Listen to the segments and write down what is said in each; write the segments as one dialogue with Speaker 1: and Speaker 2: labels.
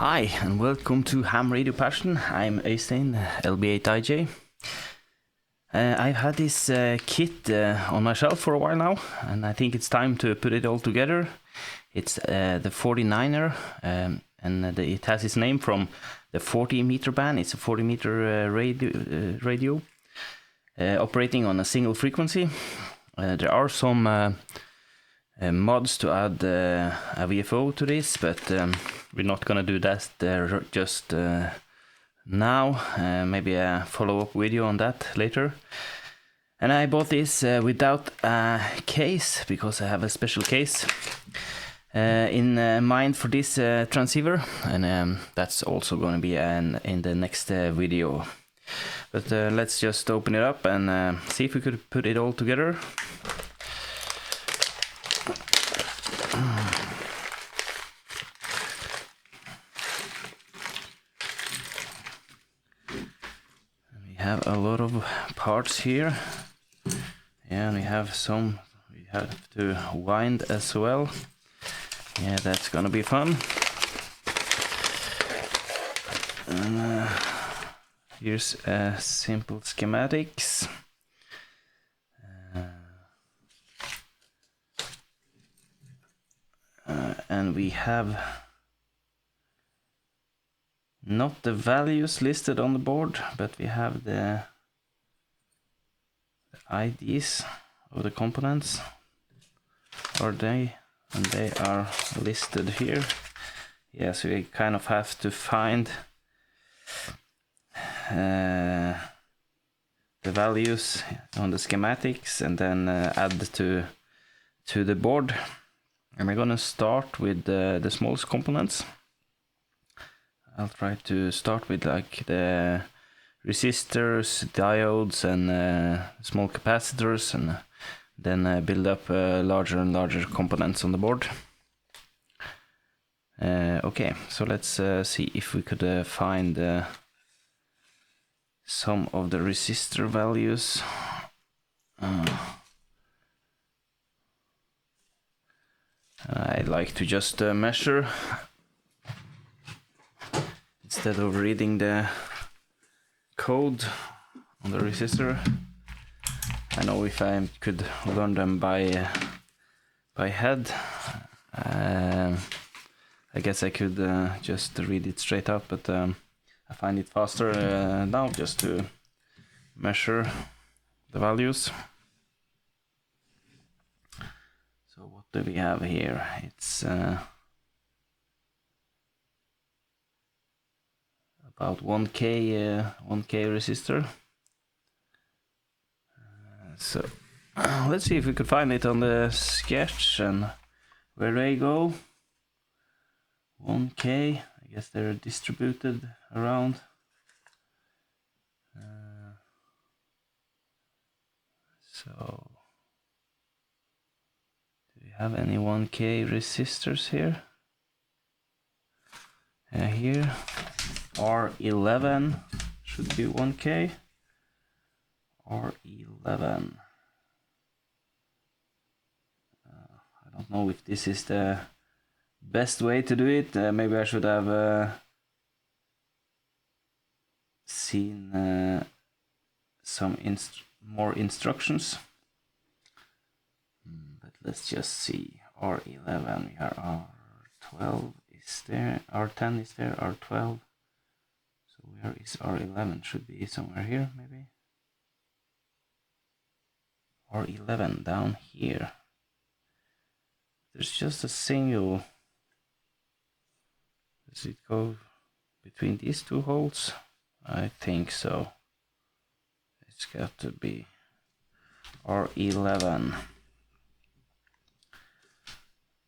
Speaker 1: Hi and welcome to Ham Radio Passion. I'm Øystein, LB8IJ. I've had this kit on my shelf for a while now, and I think it's time to put it all together. It's the 49er, and it has its name from the 40-meter band. It's a 40-meter radio operating on a single frequency. There are some mods to add a VFO to this, but we're not gonna do that just now. Maybe a follow-up video on that later. And I bought this without a case because I have a special case in mind for this transceiver, and that's also going to be in the next video. But let's just open it up and see if we could put it all together. We have a lot of parts here. Yeah, and we have some we have to wind as well. Yeah, that's gonna be fun. And here's simple schematics. And we have not the values listed on the board, but we have the IDs of the components, and they are listed here. Yeah, so we kind of have to find the values on the schematics and then add to the board. And we're gonna start with the smallest components. I'll try to start with like the resistors, diodes, and small capacitors, and then build up larger and larger components on the board. Okay, so let's see if we could find some of the resistor values. I like to just measure instead of reading the code on the resistor. I know if I could learn them by head, I guess I could just read it straight up, but I find it faster now just to measure the values. So what do we have here? It's about 1K resistor. So let's see if we could find it on the sketch and where they go. 1K, I guess they're distributed around. So do we have any 1K resistors here? Here R11 should be 1K. R11. I don't know if this is the best way to do it. Maybe I should have seen some more instructions. But let's just see. R11. We are R12 is there. R10 is there. R12. So where is R11? Should be somewhere here, maybe. R11 down here. There's just a single. Does it go between these two holes? I think so. It's got to be R11.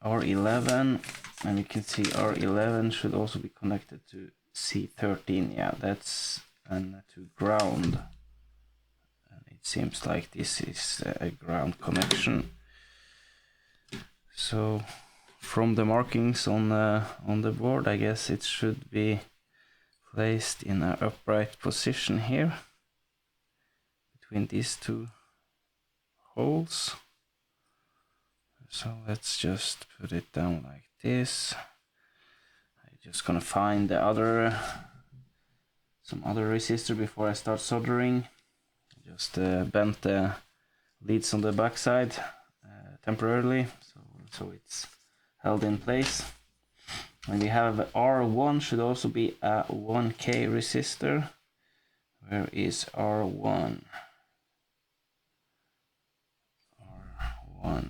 Speaker 1: R11, and you can see R11 should also be connected to C13. Yeah, that's to ground. It seems like this is a ground connection. So from the markings on the board, I guess it should be placed in an upright position here between these two holes. So let's just put it down like this. I just gonna find the other some other resistor before I start soldering. Just bent the leads on the backside temporarily, so it's held in place. And we have R1 should also be a 1K resistor. Where is R1? R1.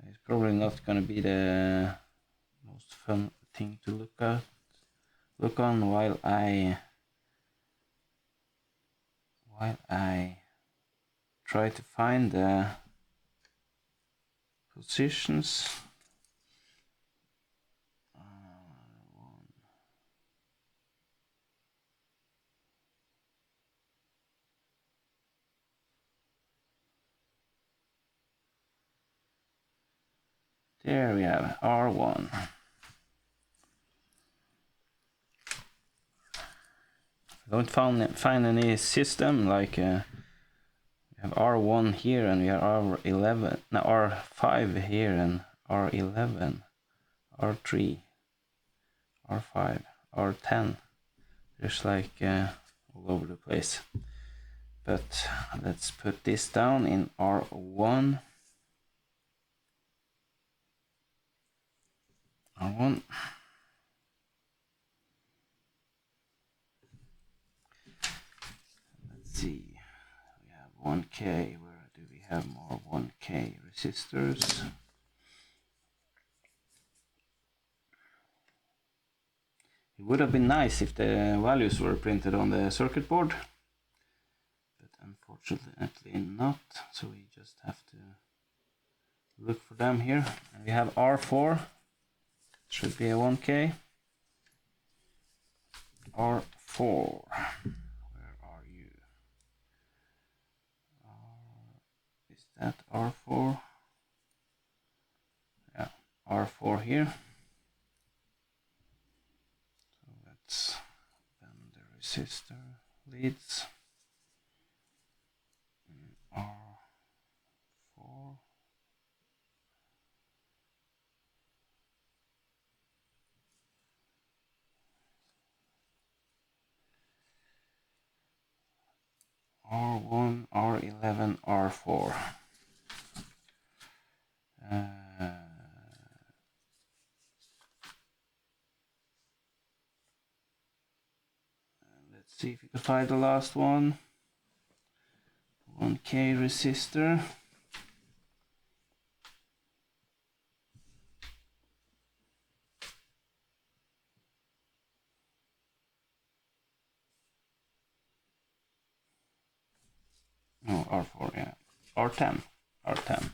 Speaker 1: It's probably not going to be the most fun thing to look on while I try to find the positions. There we have R1. I don't find any system like we have R1 here and we have R11, no, R5 here and R11, R3, R5, R10. There's like all over the place. But let's put this down in R1. R1. Let's see. We have 1K. Where do we have more 1K resistors? It would have been nice if the values were printed on the circuit board, but unfortunately not. So we just have to look for them here. And we have R4. Should be a 1K. R4. Where are you? Is that R4? Yeah, R4 here. So let's bend the resistor leads. R4. R1, R11, R4. Let's see if we can find the last one. 1K resistor. No, R4, yeah. R10. R10.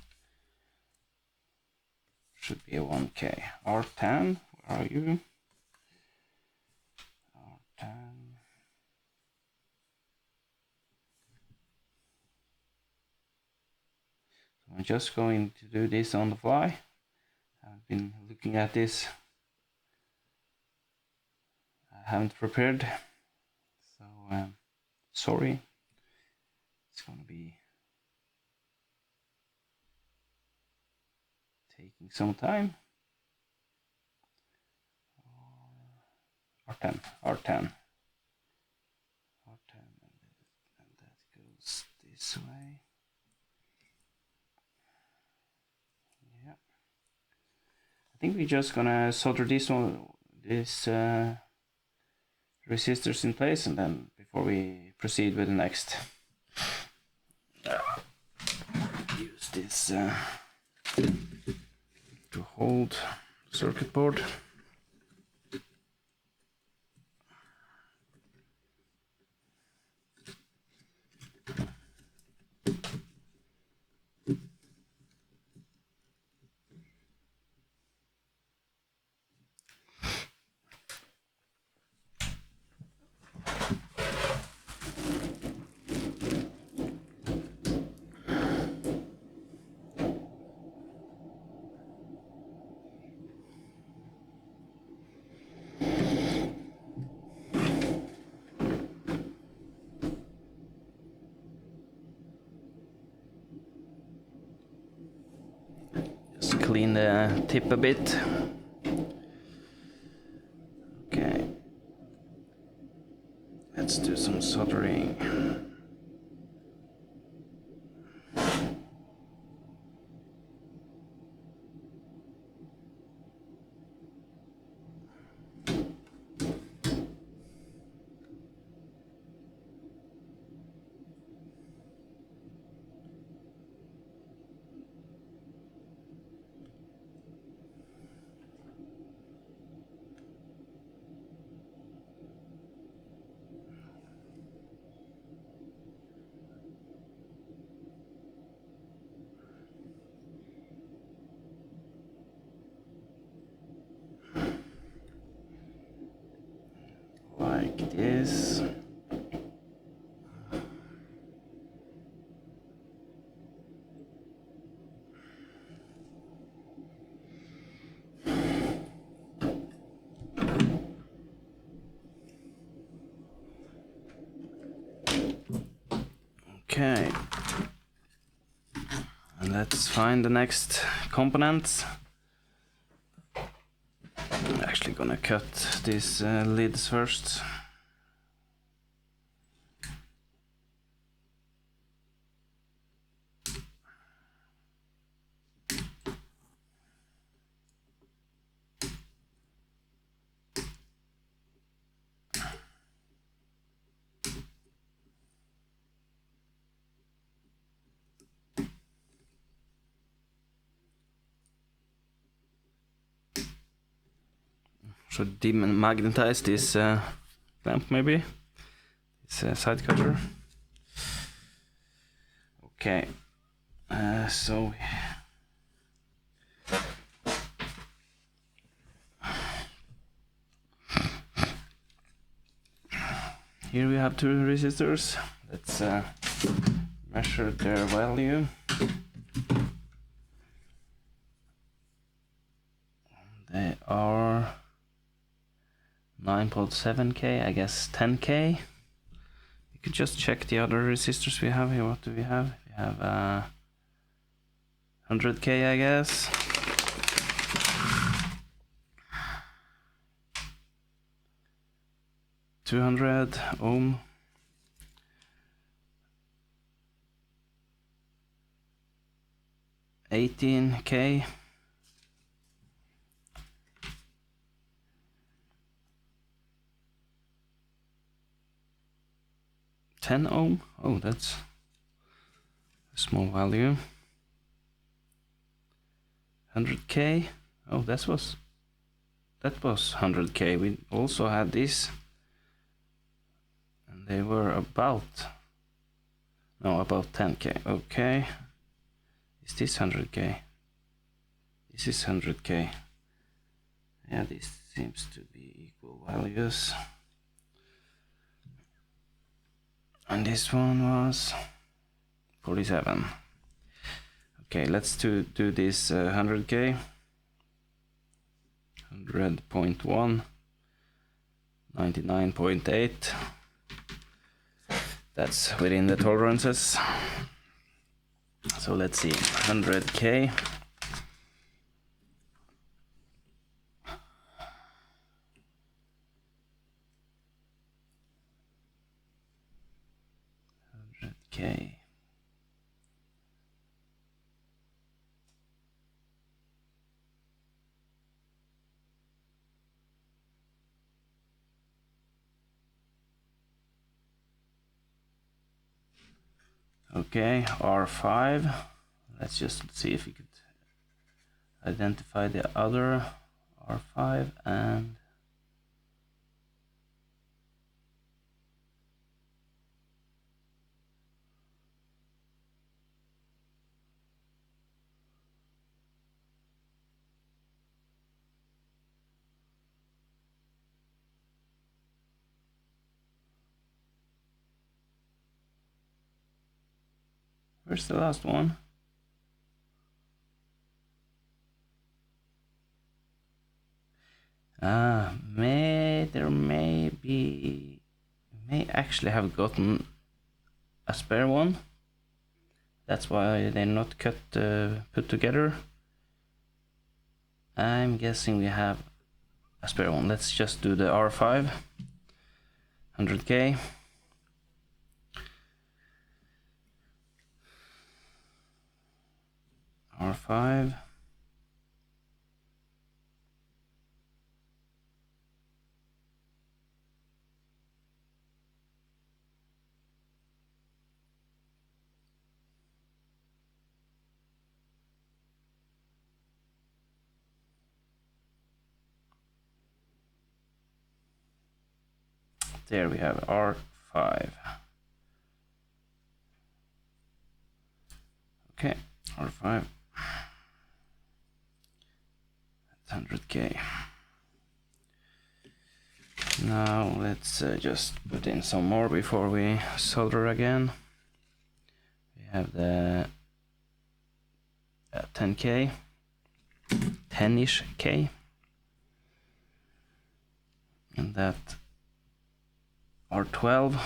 Speaker 1: Should be a 1K. R10, where are you? R10. So I'm just going to do this on the fly. I've been looking at this. I haven't prepared. So, sorry. It's going to be taking some time. R10, R10, R10, and that goes this way. Yeah, I think we're just gonna solder this resistors in place, and then before we proceed with the next, use this to hold the circuit board. clean the tip a bit. Okay, let's do some soldering. Like this. Okay, and let's find the next components. I'm actually gonna cut these lids first. Should demagnetize this clamp maybe, this side cutter. Okay, so here we have two resistors. Let's measure their value. They are 9.7k, I guess 10k. You could just check the other resistors we have here. What do we have? We have 100k, I guess. $200 ohm. $18k. 10 ohm. Oh, that's a small value. 100k. Oh, that was 100k. We also had this, and they were about 10k. Okay, is this 100k? This is 100k. Yeah, this seems to be equal values. And this one was 47. Okay, let's do this 100k. 100.1, 99.8. That's within the tolerances. So let's see, 100k. Okay. Okay, R5. Let's just see if we could identify the other R5 and where's the last one? May actually have gotten a spare one. That's why they're not put together. I'm guessing we have a spare one. Let's just do the R5 100K. R5. There we have R5. Okay, R5. That's 100K. Now let's just put in some more before we solder again. We have the 10K, 10-ish K, and that R12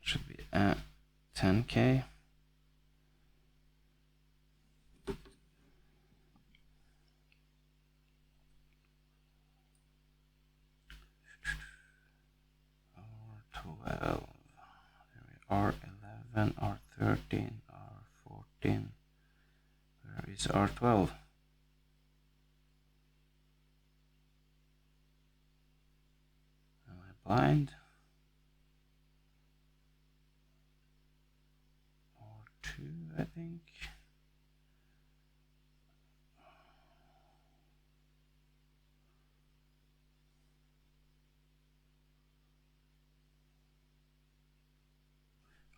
Speaker 1: should be a 10K. R12, R11, R13, R14. Where is R12? Am I blind? R2, I think.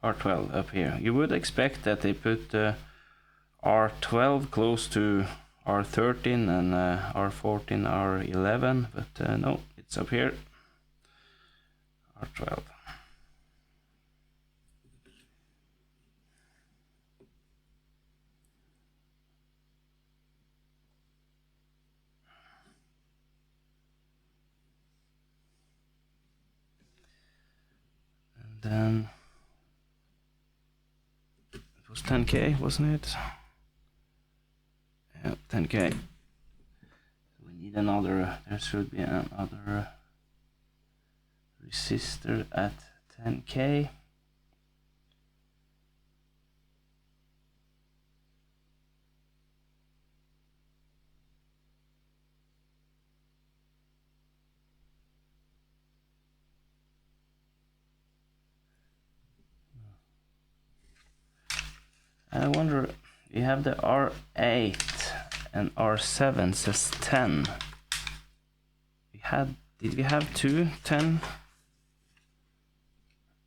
Speaker 1: R12 up here. You would expect that they put R12 close to R13 and R14, R11, but no, it's up here. R12. And then it was 10K, wasn't it? Yeah, 10K. We need another, there should be another resistor at 10K. I wonder, we have the R8 and R7 says 10. Did we have two 10?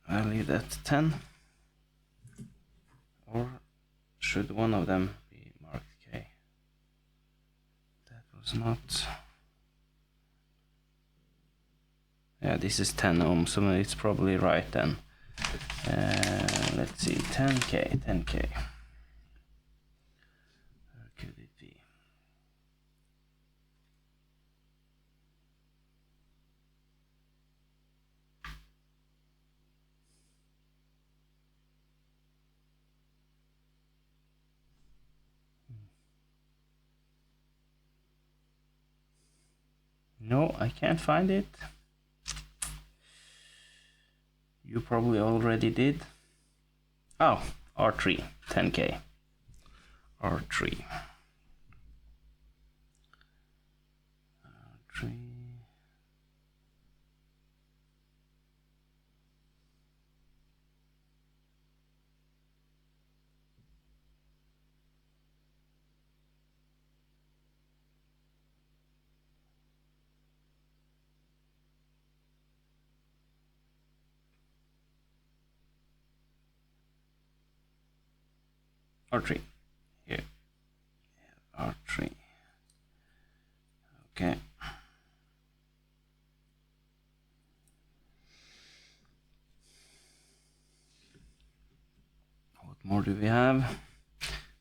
Speaker 1: I'll leave that 10. Or should one of them be marked K? That was not. Yeah, this is 10 ohm, so it's probably right then. Let's see, 10K, 10K. Where could it be? No, I can't find it. You probably already did. Oh, R3, 10K. R3. R3. R3. Here. R3. Okay. What more do we have?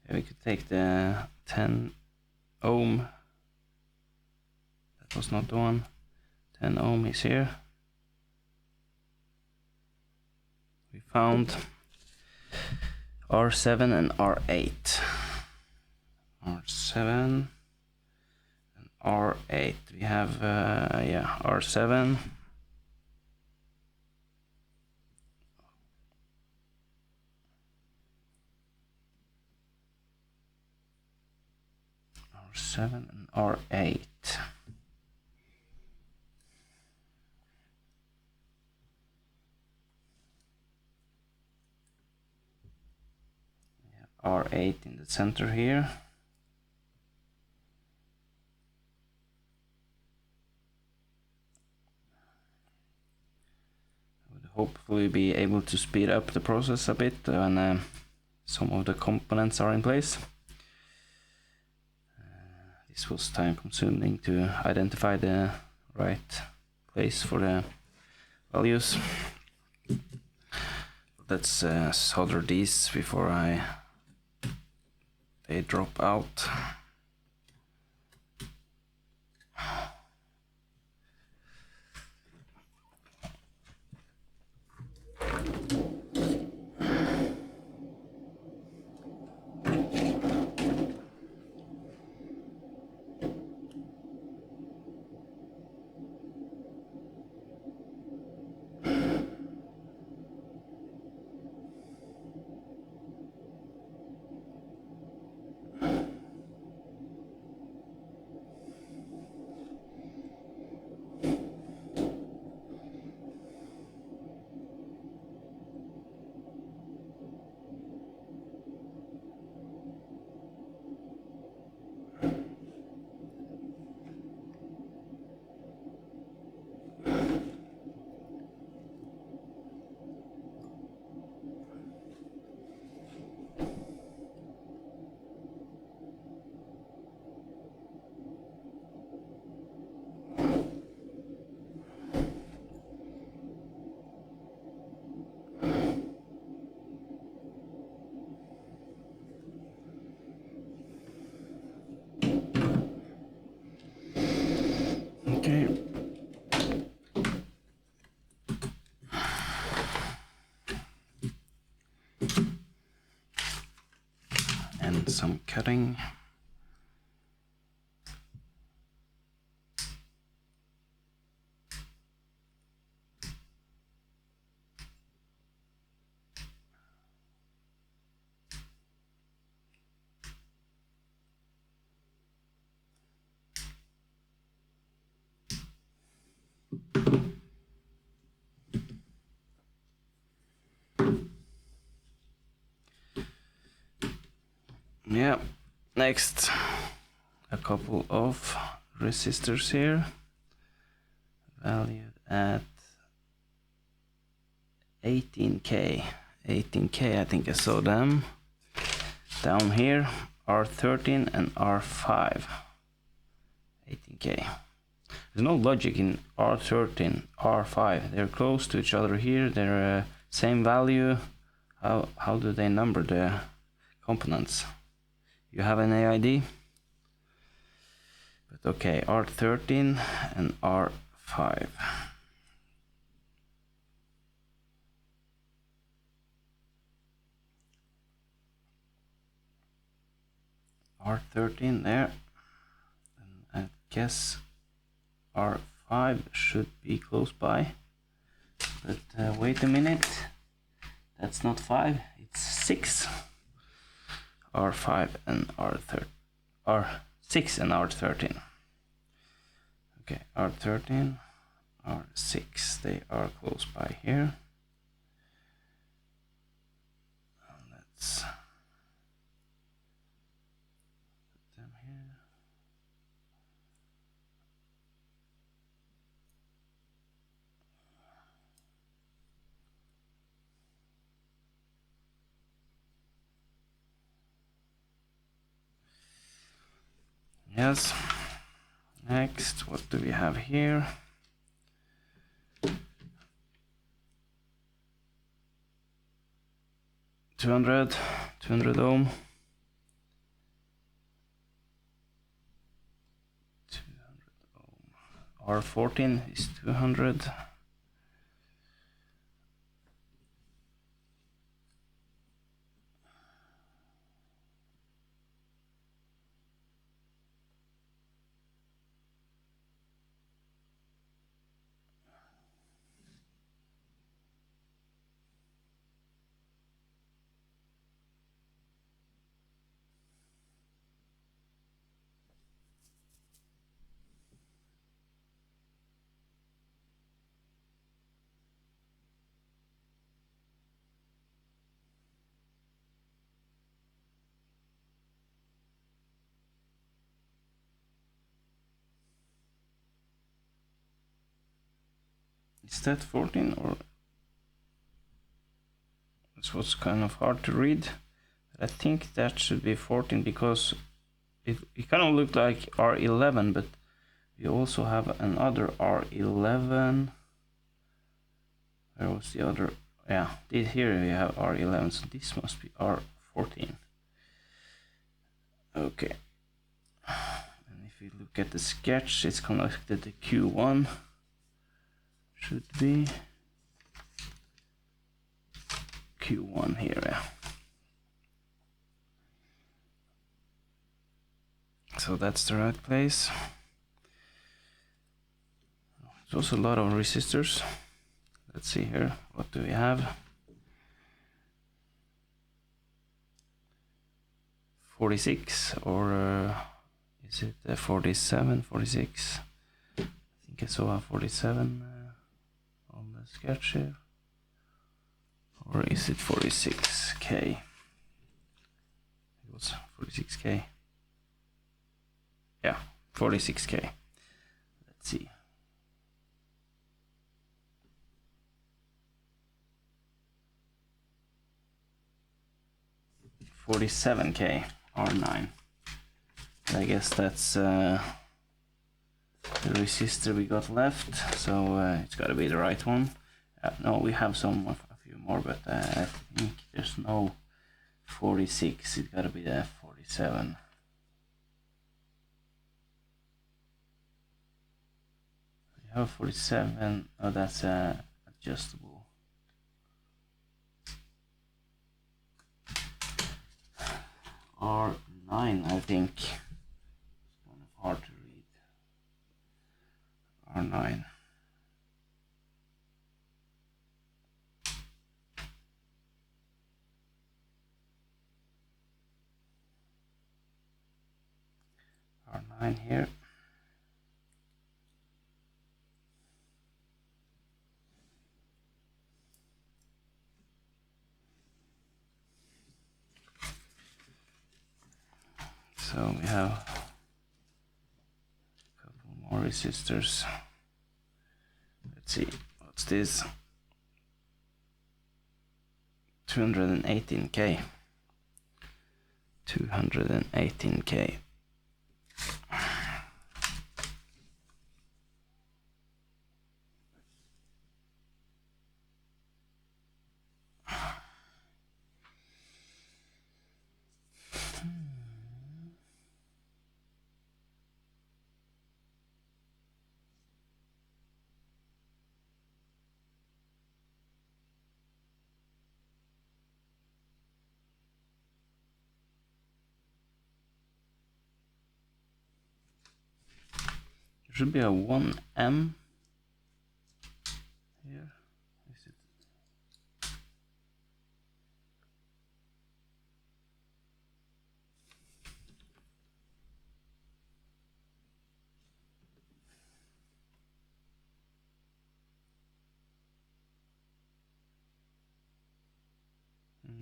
Speaker 1: Yeah, we could take the 10 ohm. That was not the one. 10 ohm is here. We found R7 and R8. R7 and R8. We have yeah, R7. R7 and R8. R8 in the center here. I would hopefully be able to speed up the process a bit when some of the components are in place. This was time consuming to identify the right place for the values. Let's solder these before they drop out. Okay. And some cutting. Yeah, next a couple of resistors here, valued at 18k. 18k, I think I saw them down here. R13 and R5. 18k. There's no logic in R13, R5. They're close to each other here. They're same value. How do they number the components? You have any idea? But okay, R13 and R5. R13 there. And I guess R5 should be close by. But wait a minute. That's not 5, it's 6. R5 and R6 and R13. Okay, R13, R6, they are close by here. Let's put them here. Yes. Next, what do we have here? Two hundred ohm. 200 ohm. R14 is 200. Is that 14 or? This was kind of hard to read. I think that should be 14 because it kind of looked like R11, but we also have another R11. Where was the other? Yeah, here we have R11, so this must be R14. Okay. And if you look at the sketch, it's connected to Q1. Should be Q1 here, yeah. So that's the right place. There's also a lot of resistors. Let's see here, what do we have? 46, or is it 47, 46? I think I saw a 47 on the sketch here. Or is it 46K? It was 46K. Yeah, 46K. Let's see. $47K R9. I guess that's the resistor we got left, so it's got to be the right one. No, we have a few more, but I think there's no 46. It's got to be the 47. We have 47. Oh, that's adjustable. R9, I think. It's kind of hard to read. R9. R9 here. So we have a couple more resistors. Let's see, what's this? 218K. 218K. Should be a 1M here. Is it?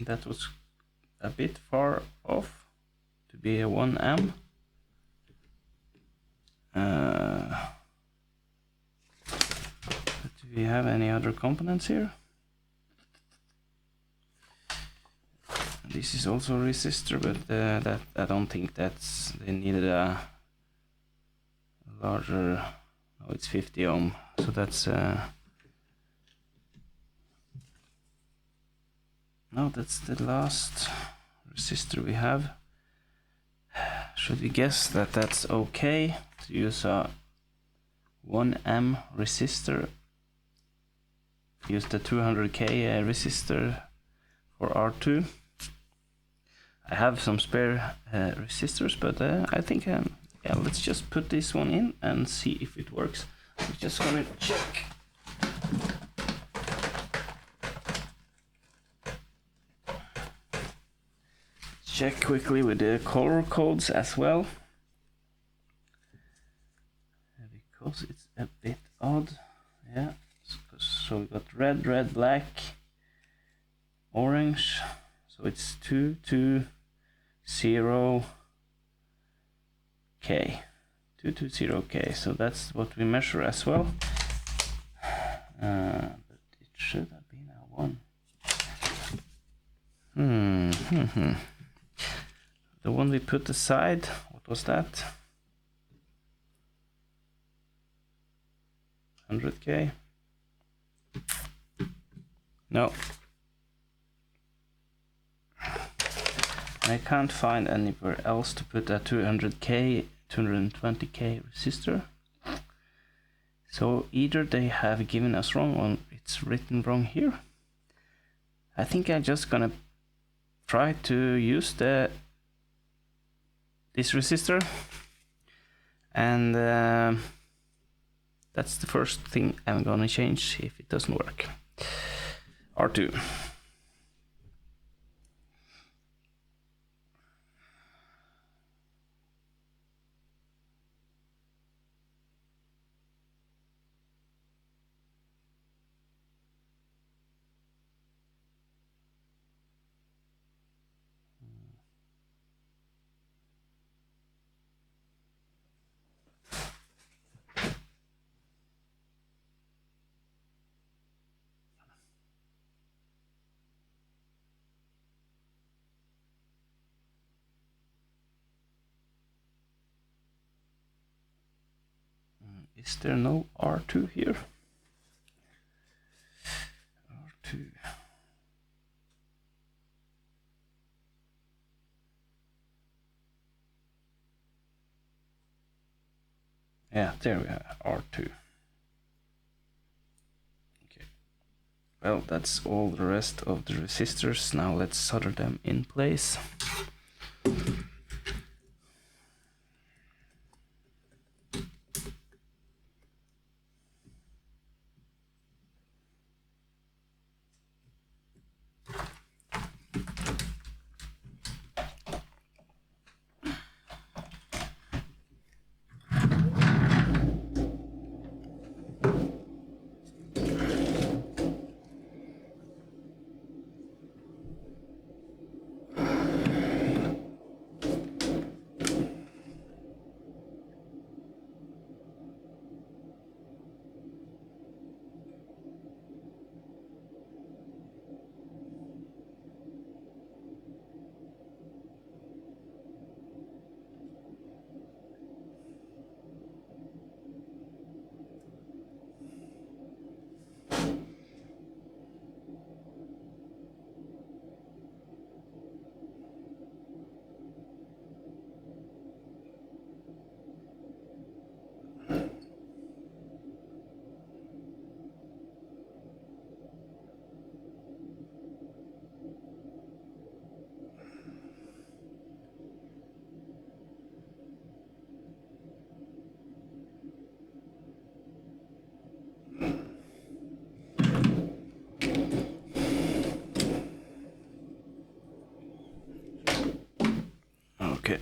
Speaker 1: That was a bit far off to be a 1M. Do we have any other components here? This is also a resistor, but that I don't think that's, they needed a larger. Oh, it's 50 ohm, so that's no, that's the last resistor we have. Should we guess that that's okay to use a 1M resistor? Use the 200K resistor for R2. I have some spare resistors, but I think yeah, let's just put this one in and see if it works. I'm just gonna check. Check quickly with the color codes as well, because it's a bit odd. Yeah, so we got red, red, black, orange. So it's 220K. 220K. So that's what we measure as well. But it should have been a 1. The one we put aside, what was that? 100K? No. I can't find anywhere else to put a 200K, 220K resistor. So either they have given us wrong or it's written wrong here. I think I'm just gonna try to use this resistor, and that's the first thing I'm gonna change if it doesn't work. R2. Is there no R2 here? R2. Yeah, there we are, R2. Okay. Well, that's all the rest of the resistors. Now let's solder them in place. Okay.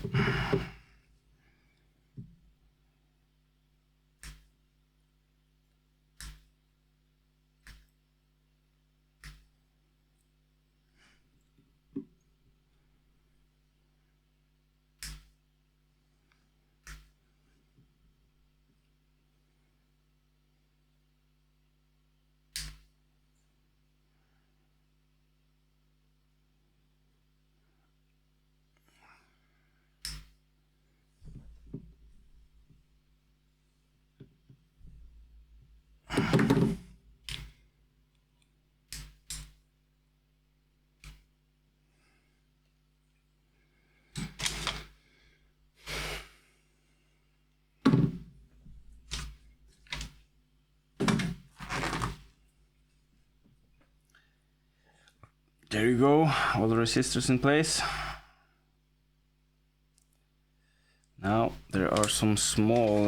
Speaker 1: There you go, all the resistors in place. Now there are some small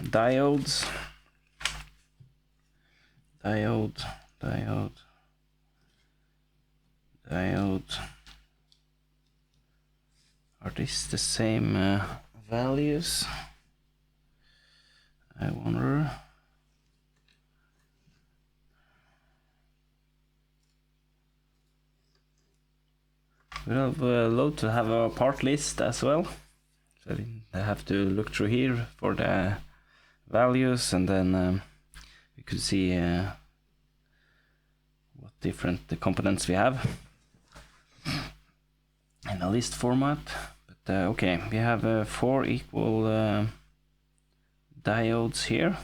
Speaker 1: diodes. Diode. Are these the same values? I wonder. We'll load to have a part list as well, so I have to look through here for the values, and then we could see different components we have in a list format. But okay, we have 4 equal diodes here.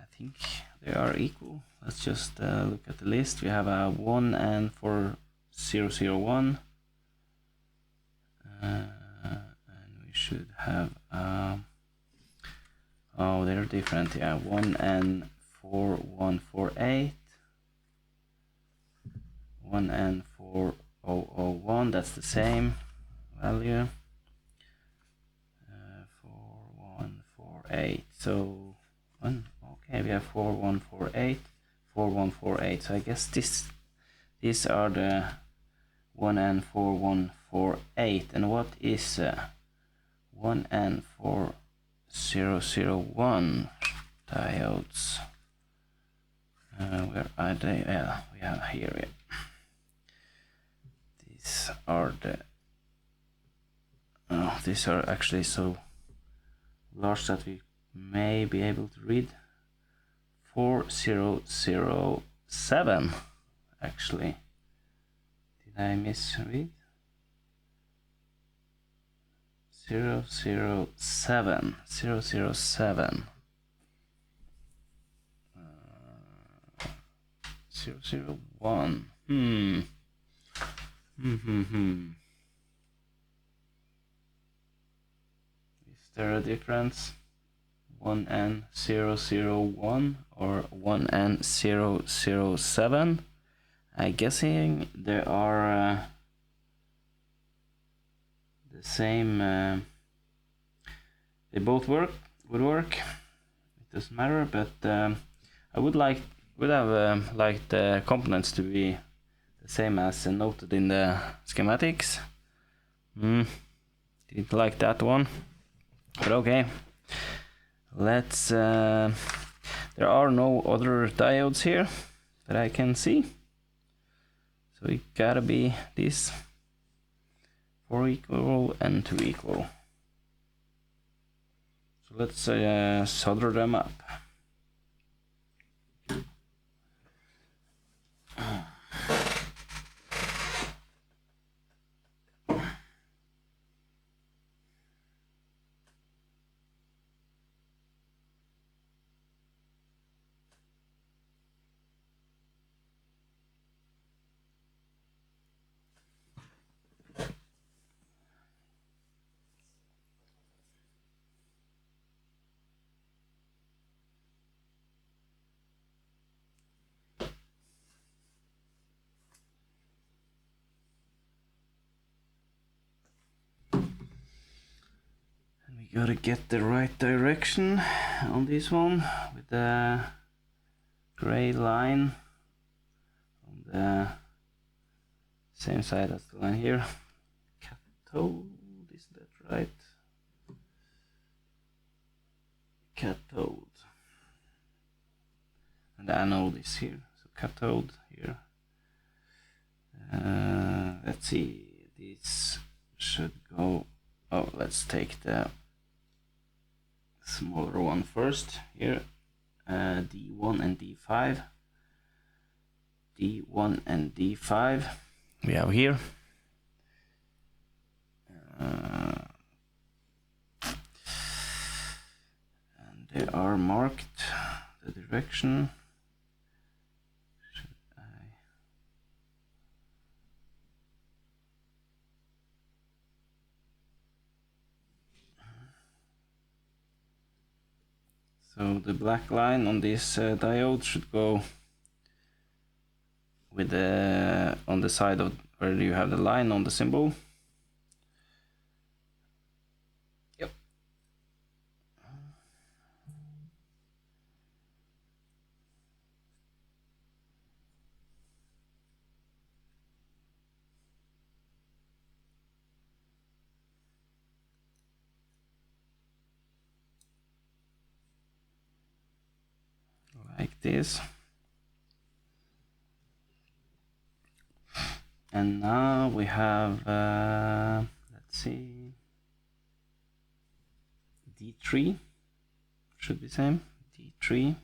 Speaker 1: I think they are equal. Let's just look at the list. We have a 1 and 4001, and we should have oh, they're different. Yeah, 1 and 4148, 1 and 4001, that's the same value. 4148. So okay, we have 4148, 4148. So I guess these are the 1 and 4148. And what is 1 and 4001 diodes? Where are they? Yeah, we have here. Yeah. These are the. Oh, these are actually so large that we may be able to read. 4007. Actually, did I misread? 007. 007. 001. Is there a difference? 1 and 001 or 1 and 007? I'm guessing there are the same. They both would work. It doesn't matter, but I would have liked the components to be the same as noted in the schematics. Didn't like that one, but okay. Let's. There are no other diodes here that I can see, so it gotta be this 4 equal and 2 equal. So let's solder them up. Gotta get the right direction on this one with the gray line on the same side as the line here. Cathode, is that right? Cathode. And the anode is here, so cathode here. Let's see, this should go. Oh, let's take the smaller one first here. D1 and D5. D1 and D5 we have here. And they are marked the direction. So the black line on this diode should go with the on the side of where you have the line on the symbol. Yep. Like this. And now we have, let's see, D3 should be same, D3.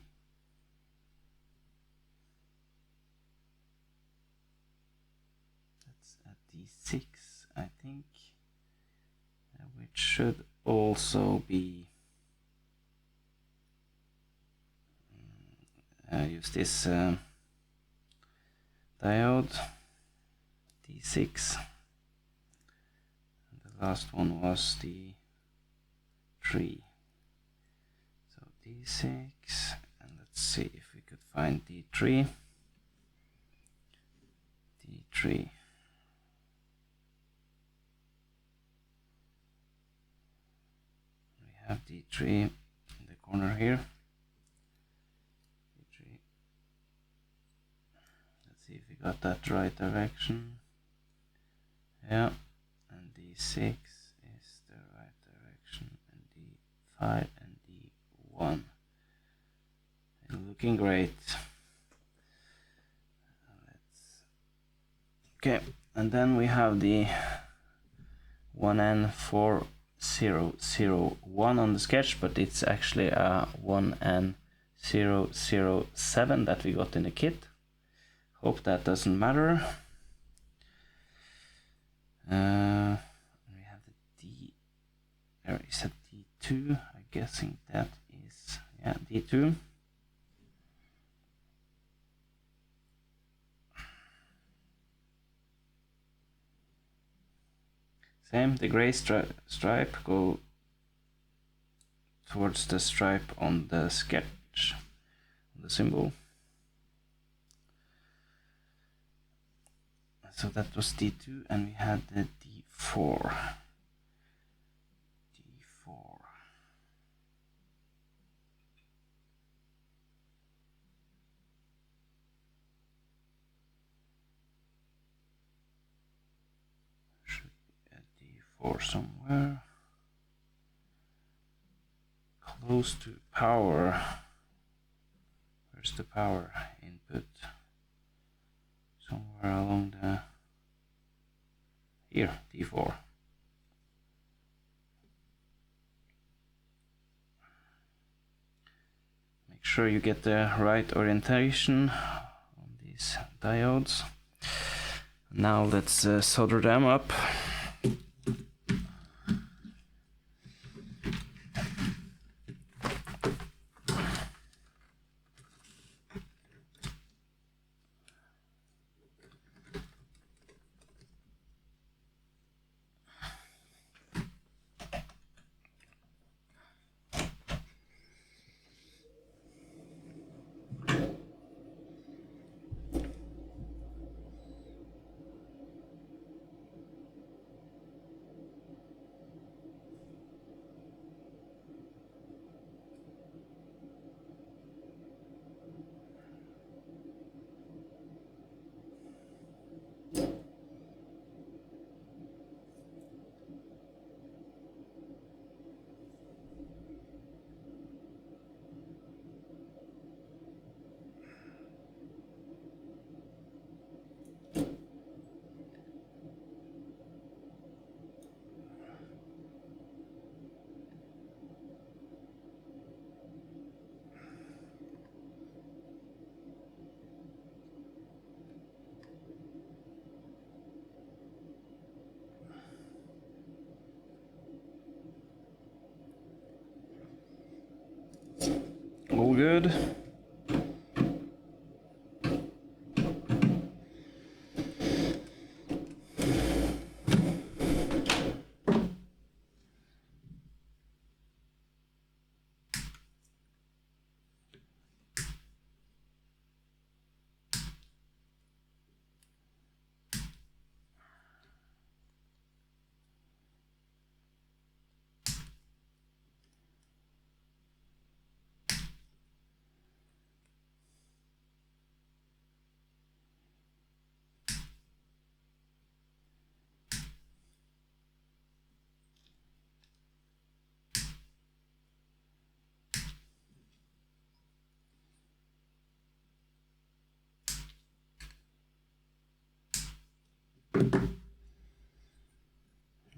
Speaker 1: D6, I think, which should also be use this diode D6. And the last one was D3. So D6, and let's see if we could find D3. D3. We have D3 in the corner here. D3. Let's see if we got that right direction. Yeah, and D6 is the right direction, and D5 and D1. Looking great. Okay, and then we have the 1N4001 on the sketch, but it's actually a 1N007 that we got in the kit. Hope that doesn't matter. We have the D. There is a D2. I'm guessing that is, yeah, D2. Same, the gray stripe go towards the stripe on the sketch, the symbol. So that was D2, and we had the D4. D4. Should be a D4 somewhere. Close to power. Where's the power input? Somewhere along the here, D4. Make sure you get the right orientation on these diodes. Now let's solder them up. All good.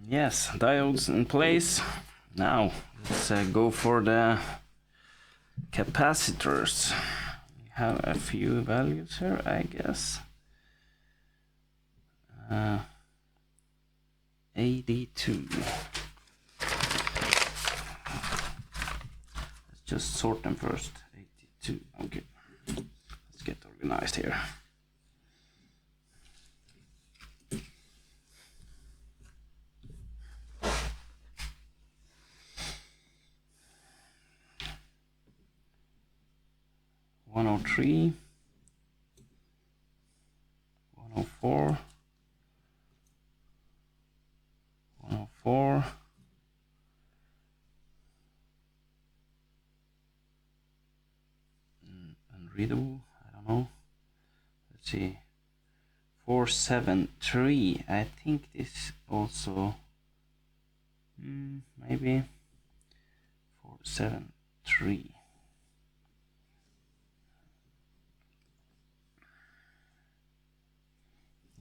Speaker 1: Yes, diodes in place. Now let's go for the capacitors. We have a few values here, I guess. AD2. Let's just sort them first. AD2. Okay. Let's get organized here. $103, $104, $104, unreadable, I don't know. Let's see, 473. I think this also, maybe 473.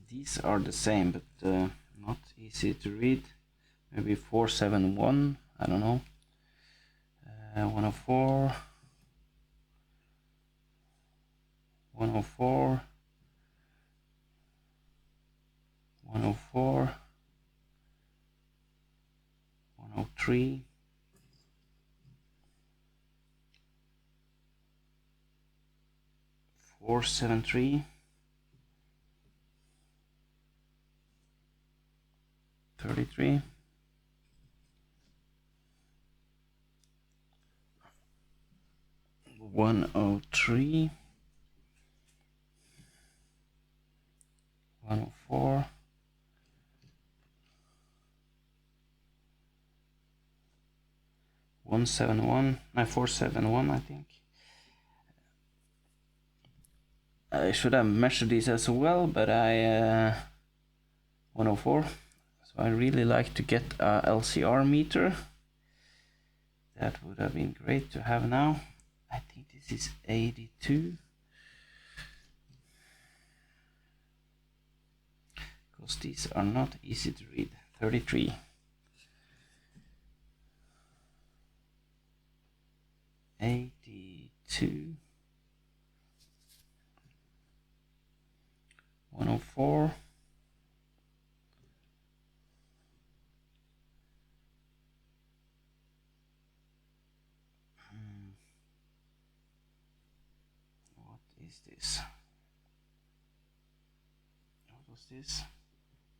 Speaker 1: These are the same, but not easy to read. Maybe 471, I don't know. 104, 104, 104, 103, 473, 33, 103, 104, 171, 471, I think. I should have measured these as well, but 104. So I really like to get a LCR meter. That would have been great to have now. I think this is 82. Because these are not easy to read. 33. 82. 104.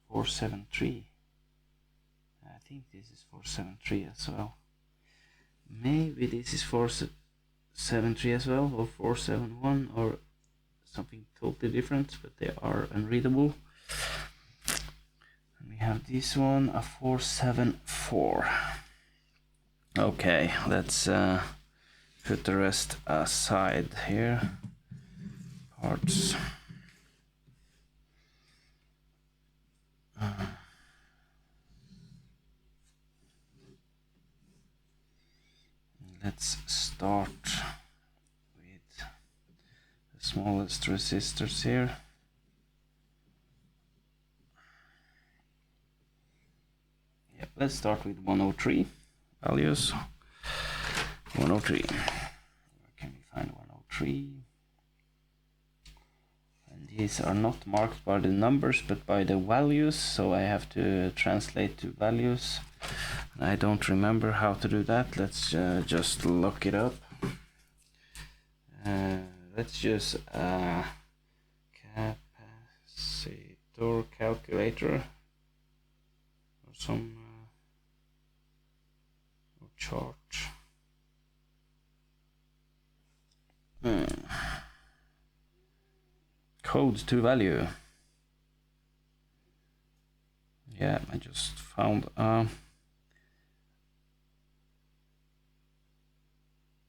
Speaker 1: 473. I think this is 473 as well. Maybe this is 473 as well, or 471, or something totally different, but they are unreadable. And we have this one, a 474. Okay, let's put the rest aside here. Parts. Let's start with the smallest resistors here. Yeah, let's start with 103 values. 103. Where can we find 103? And these are not marked by the numbers but by the values, so I have to translate to values. I don't remember how to do that. Let's just look it up. Let's use a capacitor calculator or some or chart. Code to value. Yeah, I just found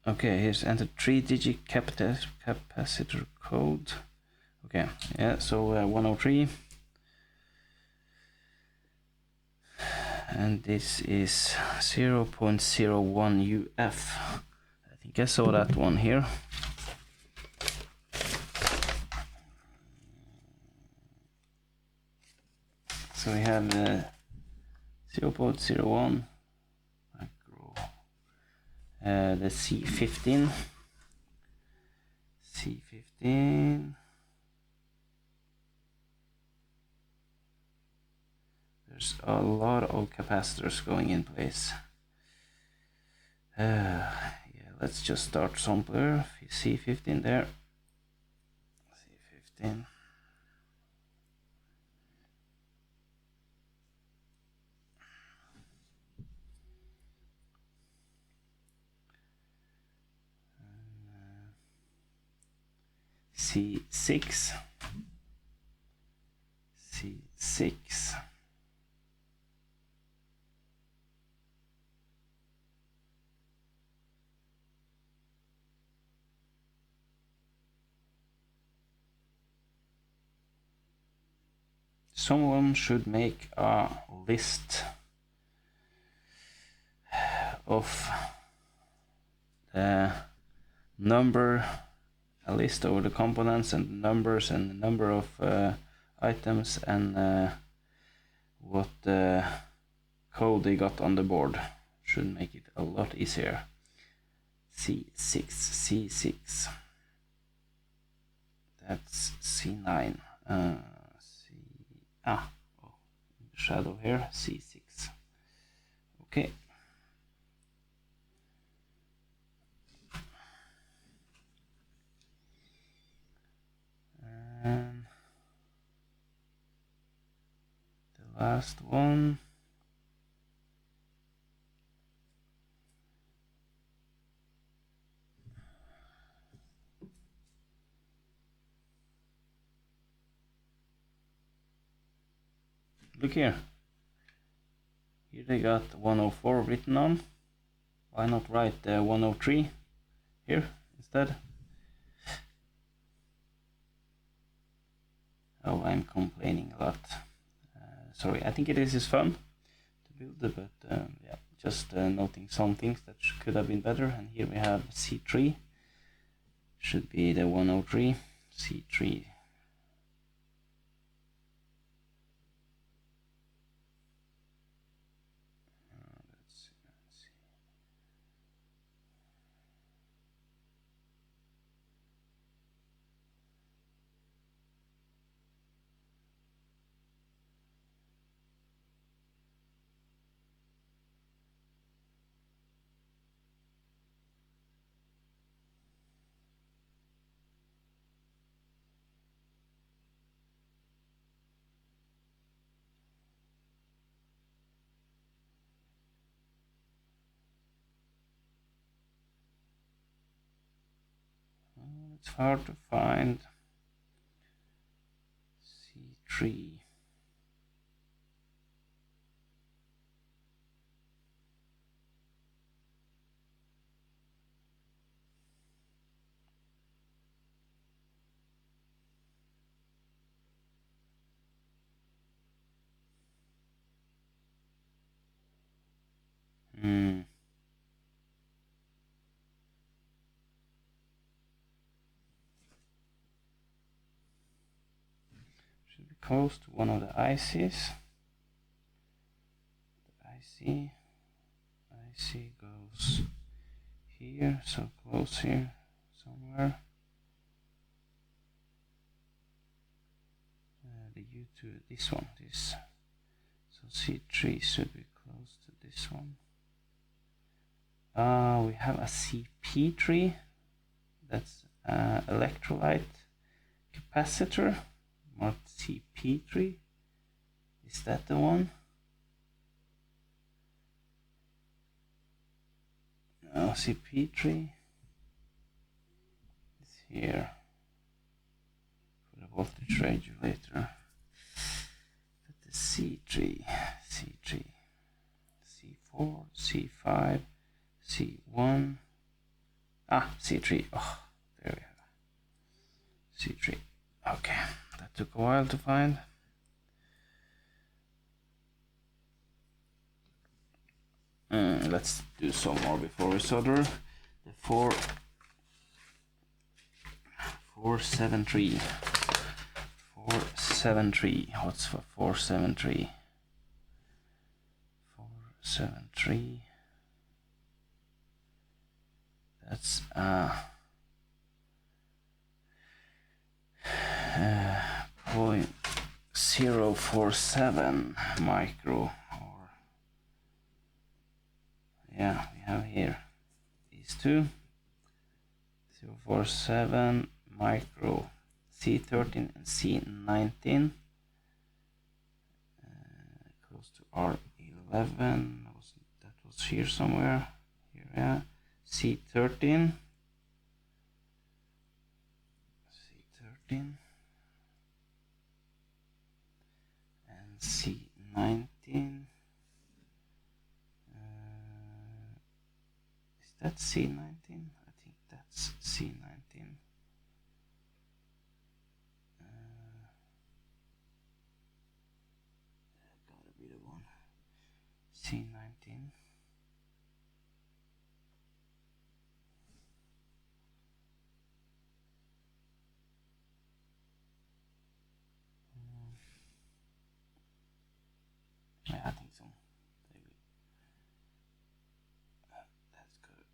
Speaker 1: okay, here's enter 3-digit capacitor code. Okay, yeah, so 103. And this is 0.01 UF. I think I saw that one here. So we have 0.01 micro. The C15. C15. There's a lot of capacitors going in place. Yeah, let's just start somewhere. C15 there. C15. C6. C6. Someone should make a list of the number, a list of the components and the numbers and the number of items and what code they got on the board. Should make it a lot easier. C6, C6. That's C9. Shadow here, C6. Okay. And the last one. Look here. Here they got 104 written on. Why not write 103 here instead? Oh, I'm complaining a lot. Sorry, I think this is fun to build, but yeah, just noting some things that could have been better. And here we have C3. Should be the 103. C3. It's hard to find C3. Should be close to one of the ICs. The IC goes here, so close here somewhere. The U2, this one, this. So C3 should be close to this one. We have a CP3. That's electrolyte capacitor marked CP3. Is that the one? No, CP3 is here for the voltage regulator. But the C3, C4, C5, C1. C3. Oh, there we have C3. Okay, that took a while to find. Let's do some more before we solder. The 473. 473. What's for 473? 473. That's 0.6 047 micro, or yeah, we have here these two, 047 micro, C13 and C19, close to R11, that was here somewhere, here, yeah, C13, and C19, is that C19? I think that's C19. Gotta be the one. C19. Yeah, I think so. That's good.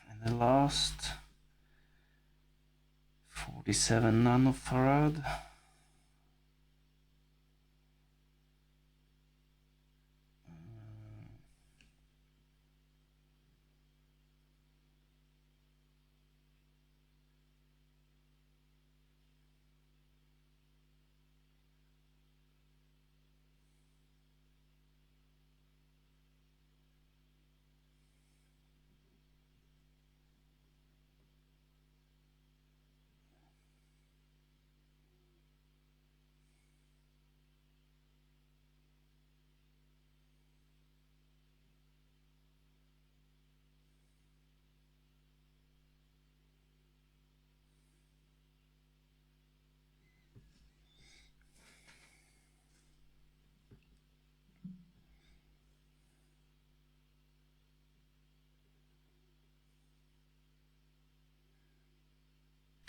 Speaker 1: And the last 47 nanofarad.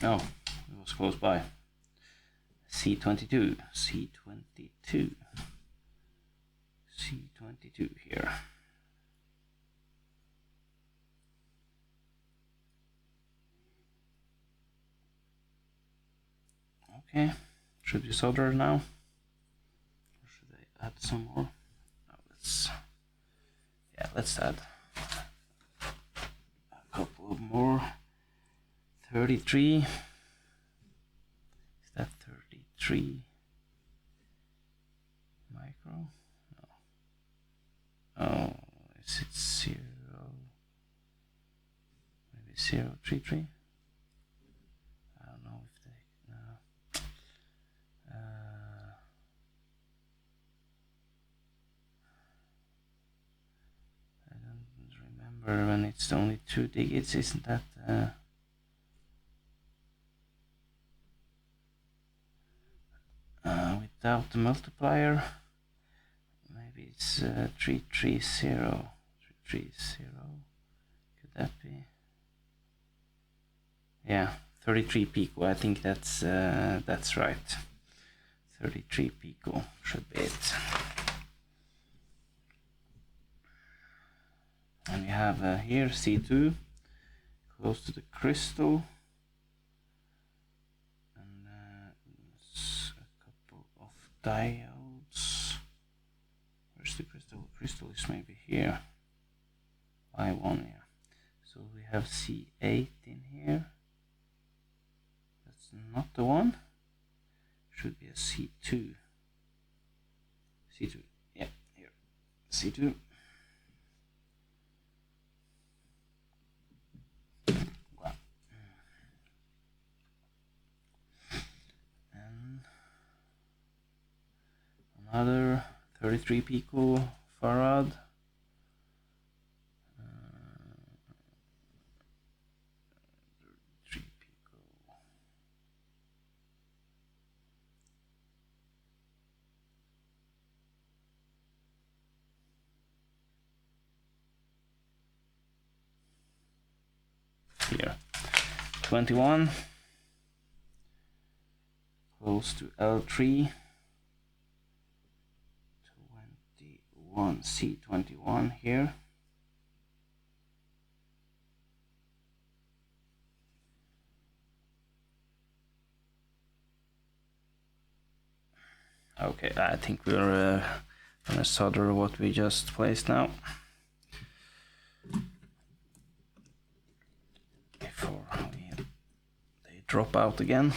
Speaker 1: Oh, it was close by. C22 here. Okay, should we solder now? Or should I add some more? No, let's add a couple of more. 33. Is that 33 micro? No. Oh, is it 0? Maybe 033? I don't know if they. No. I don't remember when it's only 2 digits, isn't that? Without the multiplier, maybe it's 330. 330. Could that be? Yeah, 33 pico. I think that's right. 33 pico should be it. And we have here C2 close to the crystal, and a couple of diodes. Where's the crystal? Crystal is maybe here. I1 here. So we have C8 in here. That's not the one. Should be a C2. C2. Yeah, here. C2. Wow. And another 33 picofarad. 33 pico. Here. 21. Close to L3. 21, C21 here. Okay, I think we're gonna solder what we just placed now. Before they drop out again.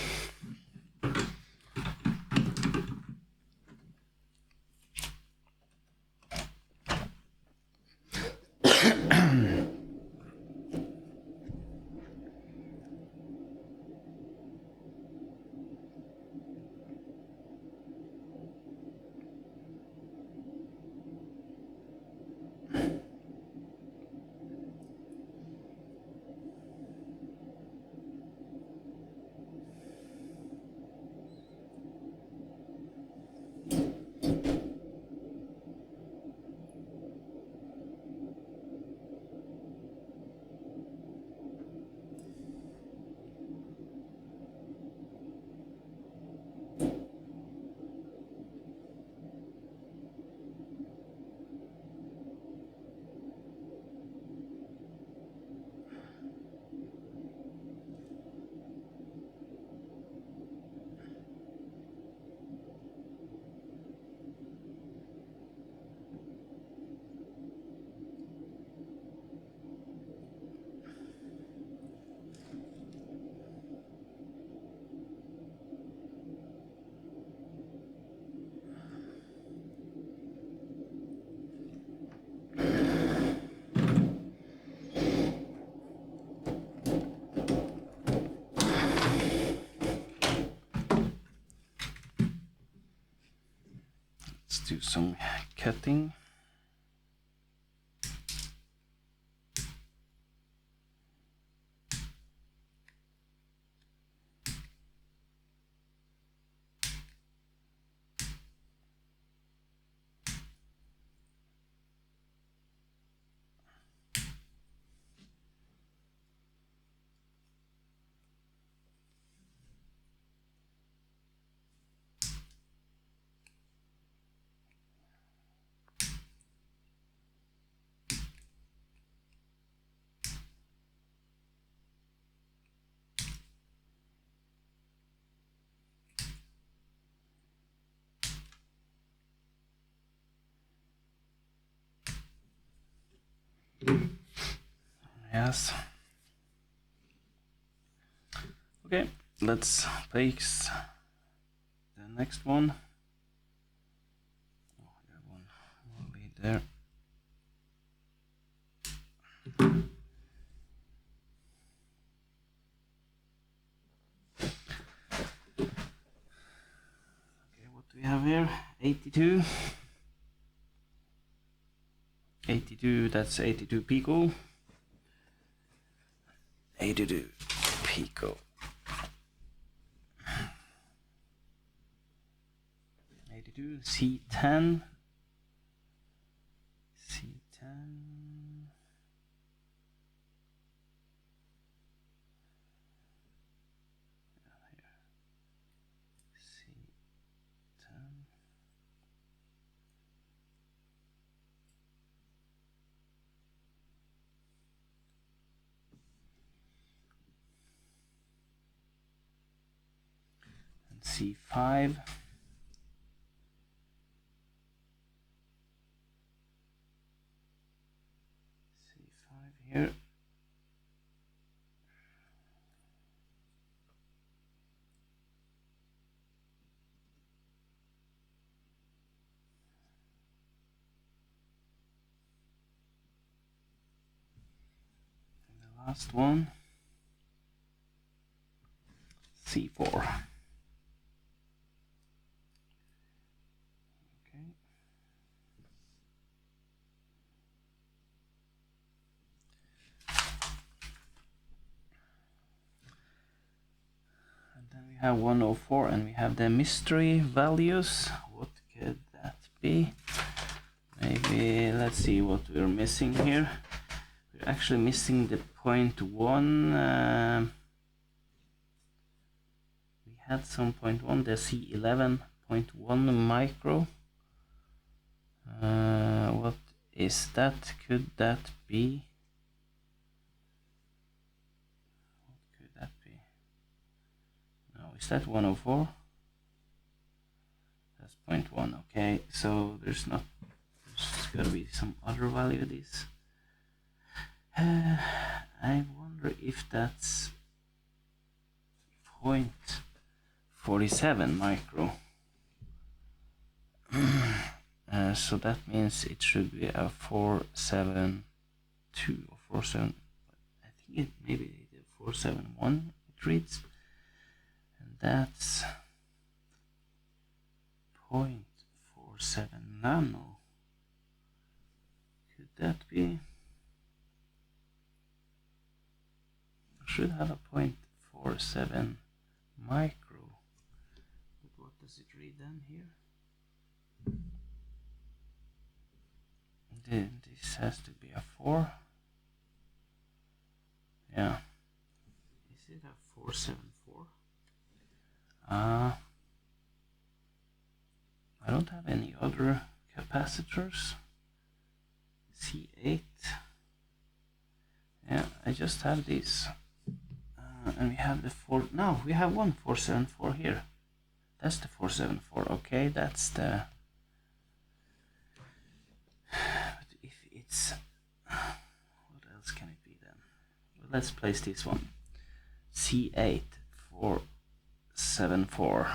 Speaker 1: Let's do some cutting. Yes. Okay, let's place the next one. Oh, that one will be there. Okay, what do we have here? 82. 82, that's 82 pico. 82 pico. 82 C10. C10. C10. And C5. C5 here. Last one, C4. Okay. And then we have 104 and we have the mystery values. What could that be? Maybe, let's see what we're missing here. We're actually missing the 0.1. We had some 0.1, the C11.1 micro. What is that? Could that be? What could that be? No, is that 104? That's 0.1. Okay, so there's gotta be some other value of this. I wonder if that's 0.47 micro. So that means it should be a 472 or 47. I think it maybe 471 it reads, and that's 0.47 nano. Could that be? I should have a 0.47 micro. But what does it read then here? This has to be a 4. Yeah. Is it a 474? I don't have any other capacitors. C8. Yeah, I just have this. And we have the 4. No, we have one 474 here. That's the 474. Okay, that's the. But if it's. What else can it be then? Well, let's place this one. C8 474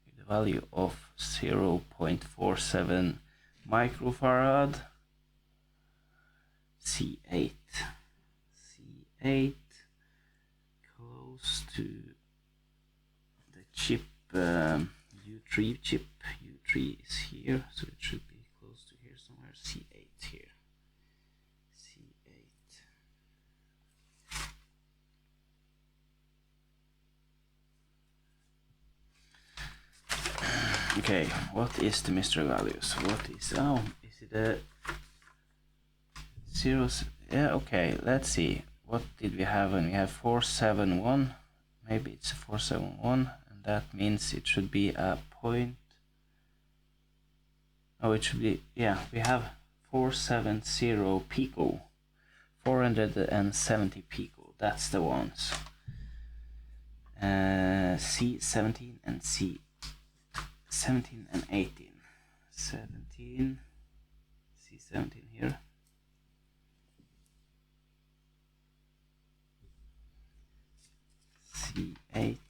Speaker 1: with the value of 0.47 microfarad. C8 close to the chip U3 chip. U3 is here, so it should be close to here somewhere. C8 here. C8. Okay, what is the mystery values? What is, oh, is it a zeros? Yeah, okay, let's see. What did we have when we have 471? Maybe it's a 471, and that means it should be a point. Oh, it should be, yeah, we have 470 pico. 470 pico, that's the ones. C17 and C17 and 18. 17, C17 here. C18.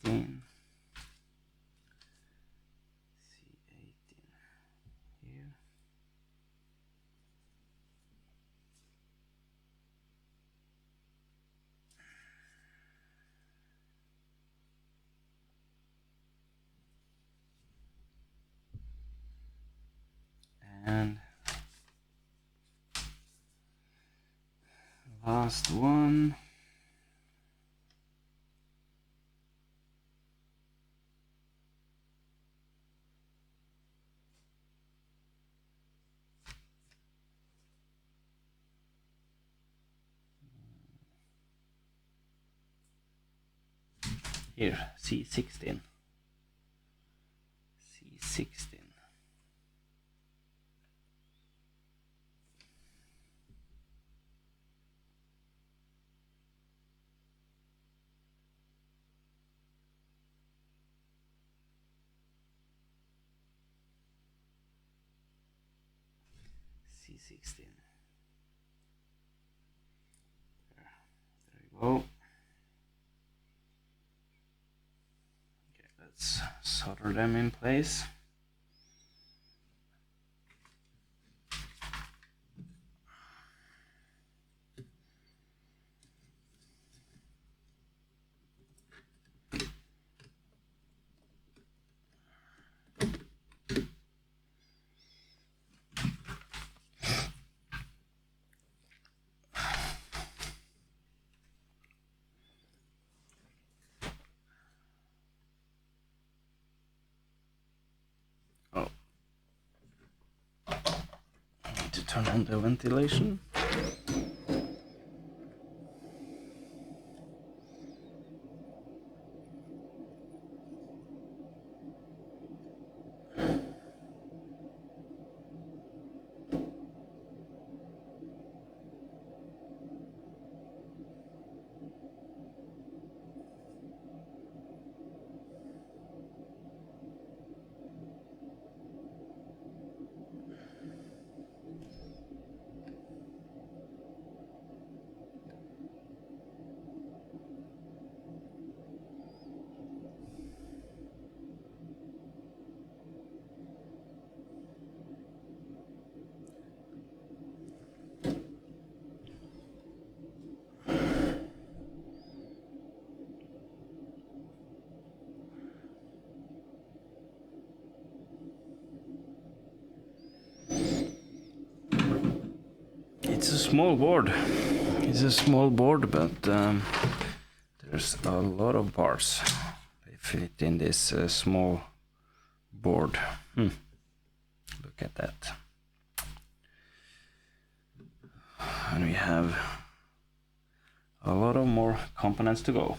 Speaker 1: C18 here. And last one. Here, C16. C16. C16. There you go. Okay, let's solder them in place. Oh, I need to turn on the ventilation. it's a small board. It's a small board, but there's a lot of parts. They fit in this small board. Look at that. And we have a lot of more components to go.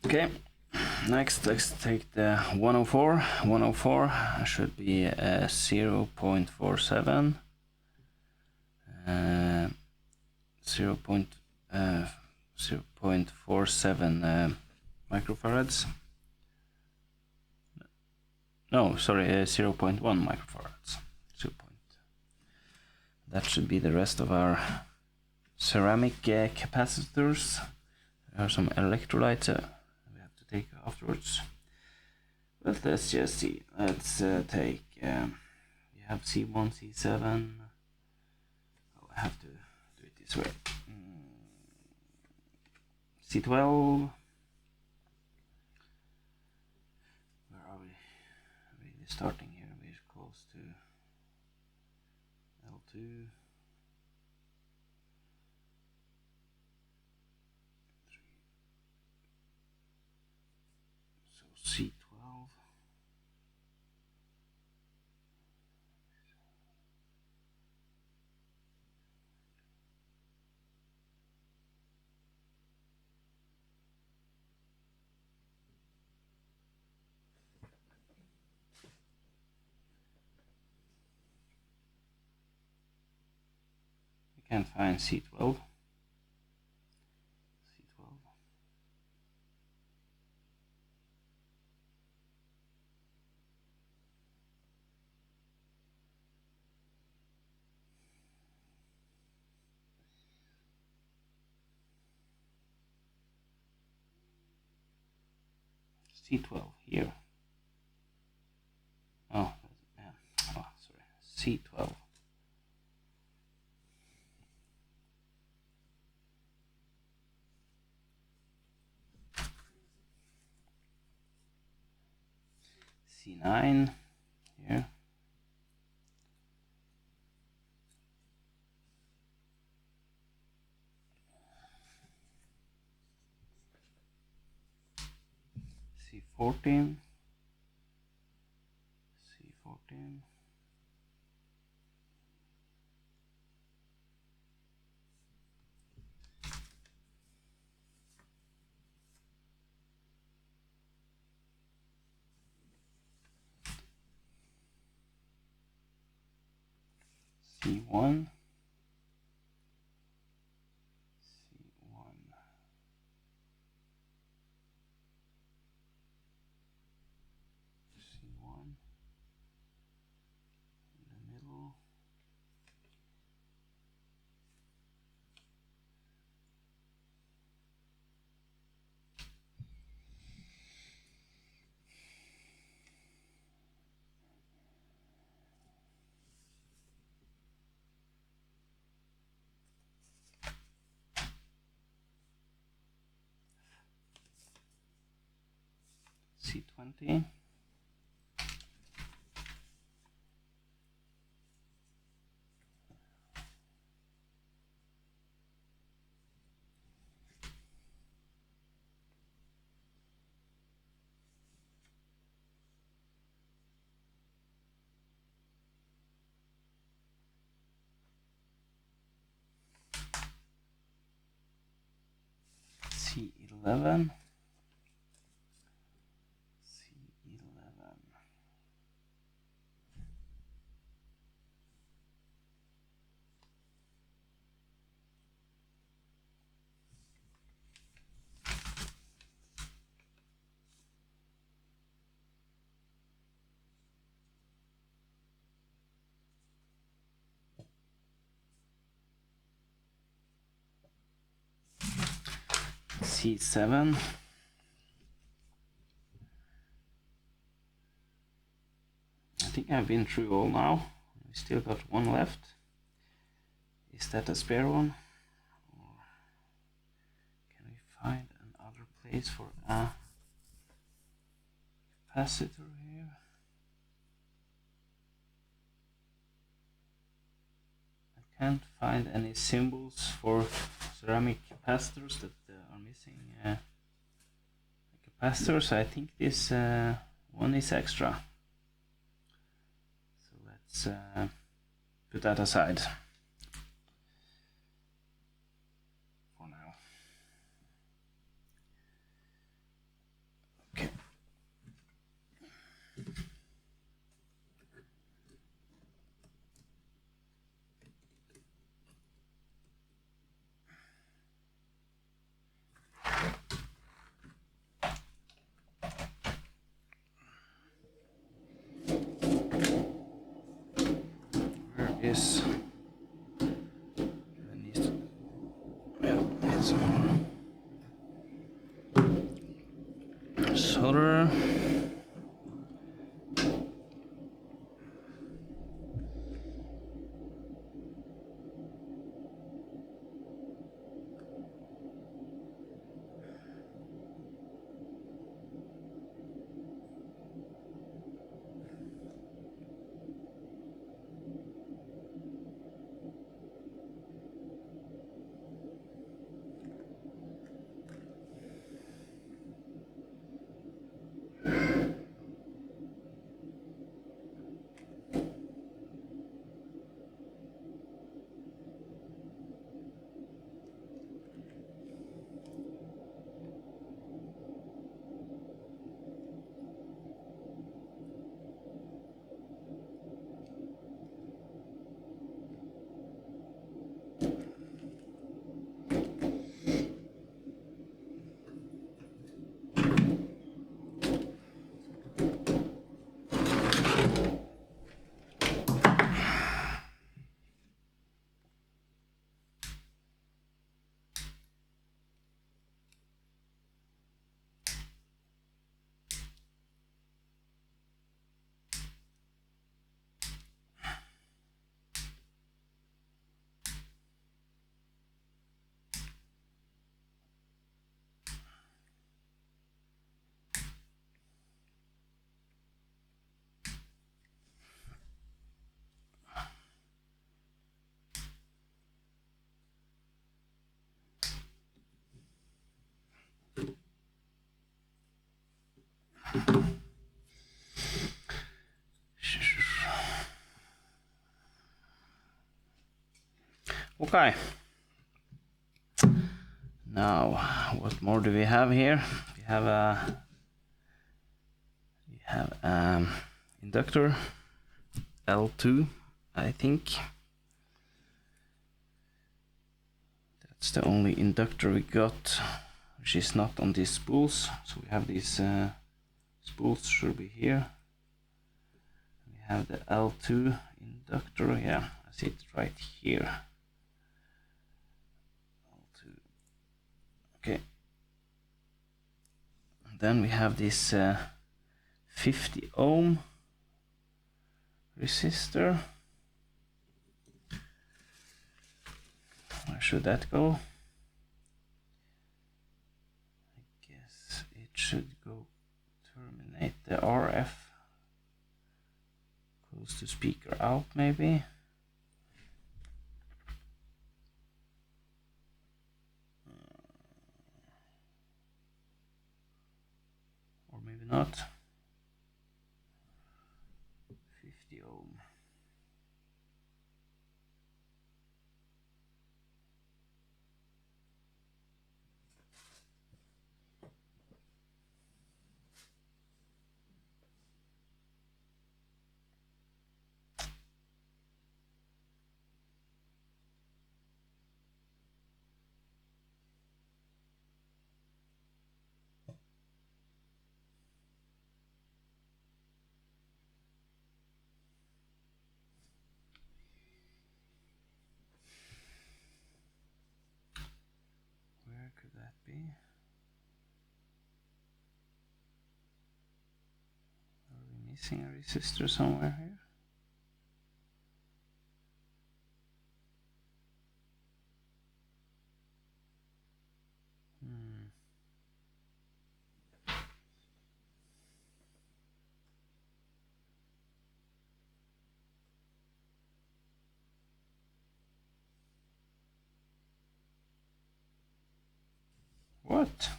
Speaker 1: Okay, next let's take the 104. 104 should be 0.47, 0.47 microfarads. No, sorry, 0.1 microfarads. That should be the rest of our ceramic capacitors. There are some electrolytes we have to take afterwards. But let's just see. Let's take. We have C1, C7. Oh, I have to do it this way. C12. Where are we? Really starting here. We're close to L2. C12. We can't find C12. C12 here. Oh, yeah. Oh, sorry. C12. C9 here. C14. C14. C1. C1 in the middle. C20. C11. C7. I think I've been through all now. We still got one left. Is that a spare one? Or can we find another place for a capacitor here? I can't find any symbols for ceramic capacitors that are missing capacitors. I think this one is extra. So let's put that aside for now. Okay. Is some more solder. Okay. Now, what more do we have here? We have a inductor L2, I think. That's the only inductor we got, which is not on these spools. So we have these spools should be here. We have the L2 inductor. Yeah, I see it right here. L2. Okay. And then we have this 50 ohm resistor. Where should that go? I guess it should go terminate the RF close to speaker out, maybe. Or maybe not. 50 ohm. could that be? Are we missing a resistor somewhere here? What?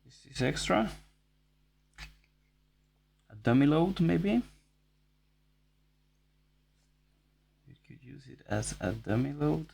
Speaker 1: Is this extra? A dummy load, maybe? We could use it as a dummy load.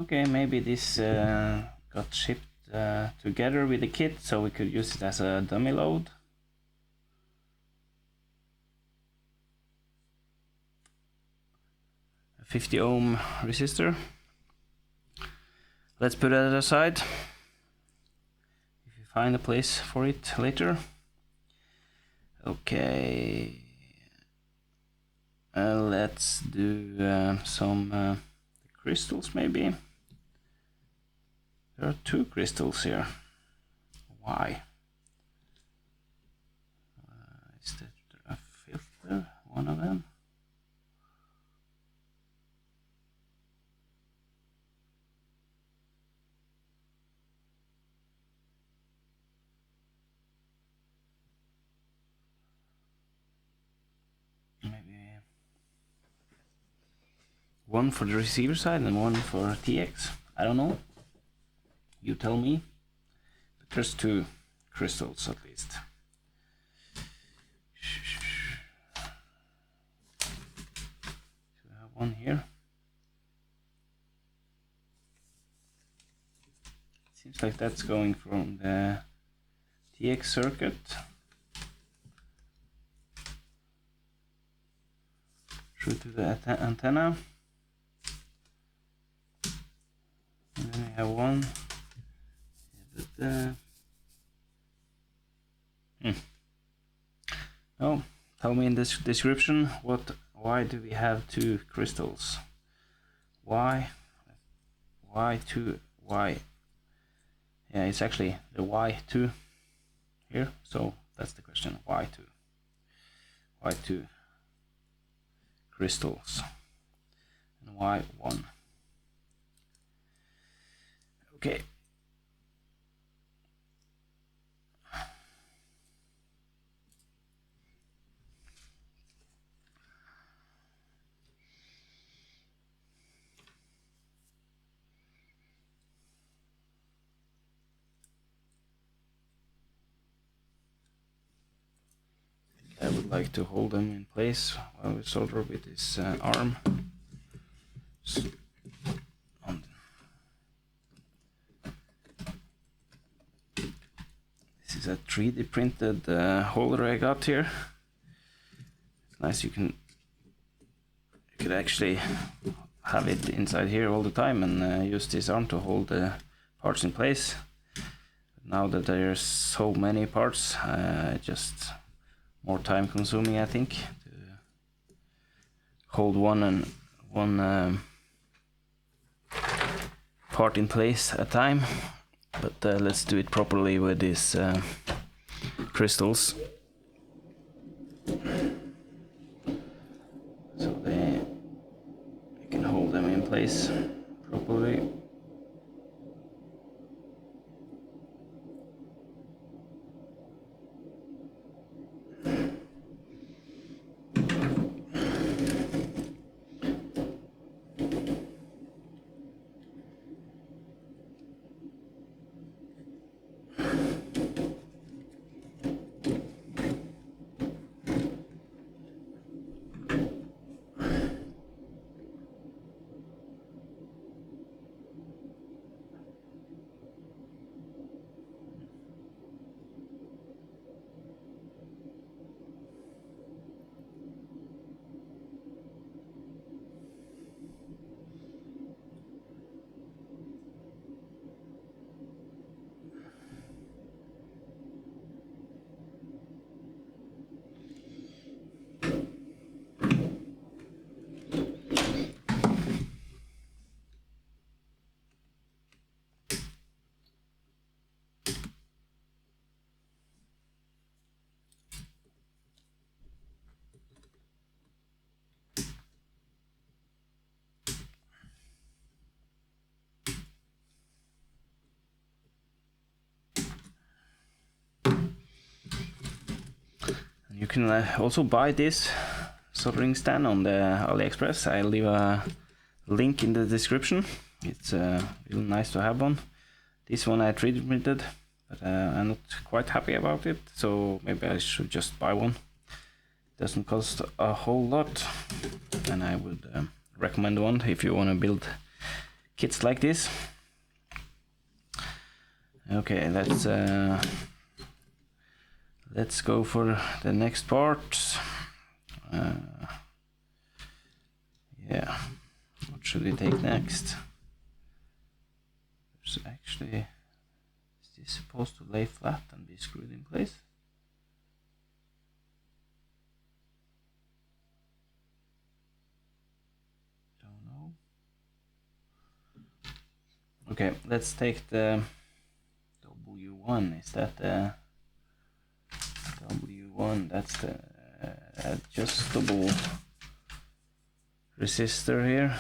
Speaker 1: Okay, maybe this got shipped together with the kit, so we could use it as a dummy load. A 50 ohm resistor. Let's put that aside. If you find a place for it later. Okay. Let's do some crystals maybe. There are 2 crystals here. Why? Is that a filter? One of them? Maybe one for the receiver side and one for TX. I don't know. You tell me. But there's 2 crystals at least. So we have one here. Seems like that's going from the TX circuit through to the antenna. And then we have one. Oh, tell me in this description why do we have 2 crystals? Why 2? Why? Yeah, it's actually the Y2 here, so that's the question. Why 2? Why 2 crystals? And why 1? Okay. I would like to hold them in place while we solder with this arm. This is a 3D printed holder I got here. It's nice, you could actually have it inside here all the time and use this arm to hold the parts in place. Now that there's so many parts, just more time consuming, I think, to hold one part in place at a time. But let's do it properly with these crystals, so they can hold them in place properly. You can also buy this soldering stand on the AliExpress. I'll leave a link in the description. It's really nice to have one. This one I 3D printed, but I'm not quite happy about it, so maybe I should just buy one. It doesn't cost a whole lot, and I would recommend one if you want to build kits like this. Okay, let's go for the next part. Yeah, what should we take next? There's actually, is this supposed to lay flat and be screwed in place? Don't know. Okay, let's take the W1. Is that the W1? That's the adjustable resistor here.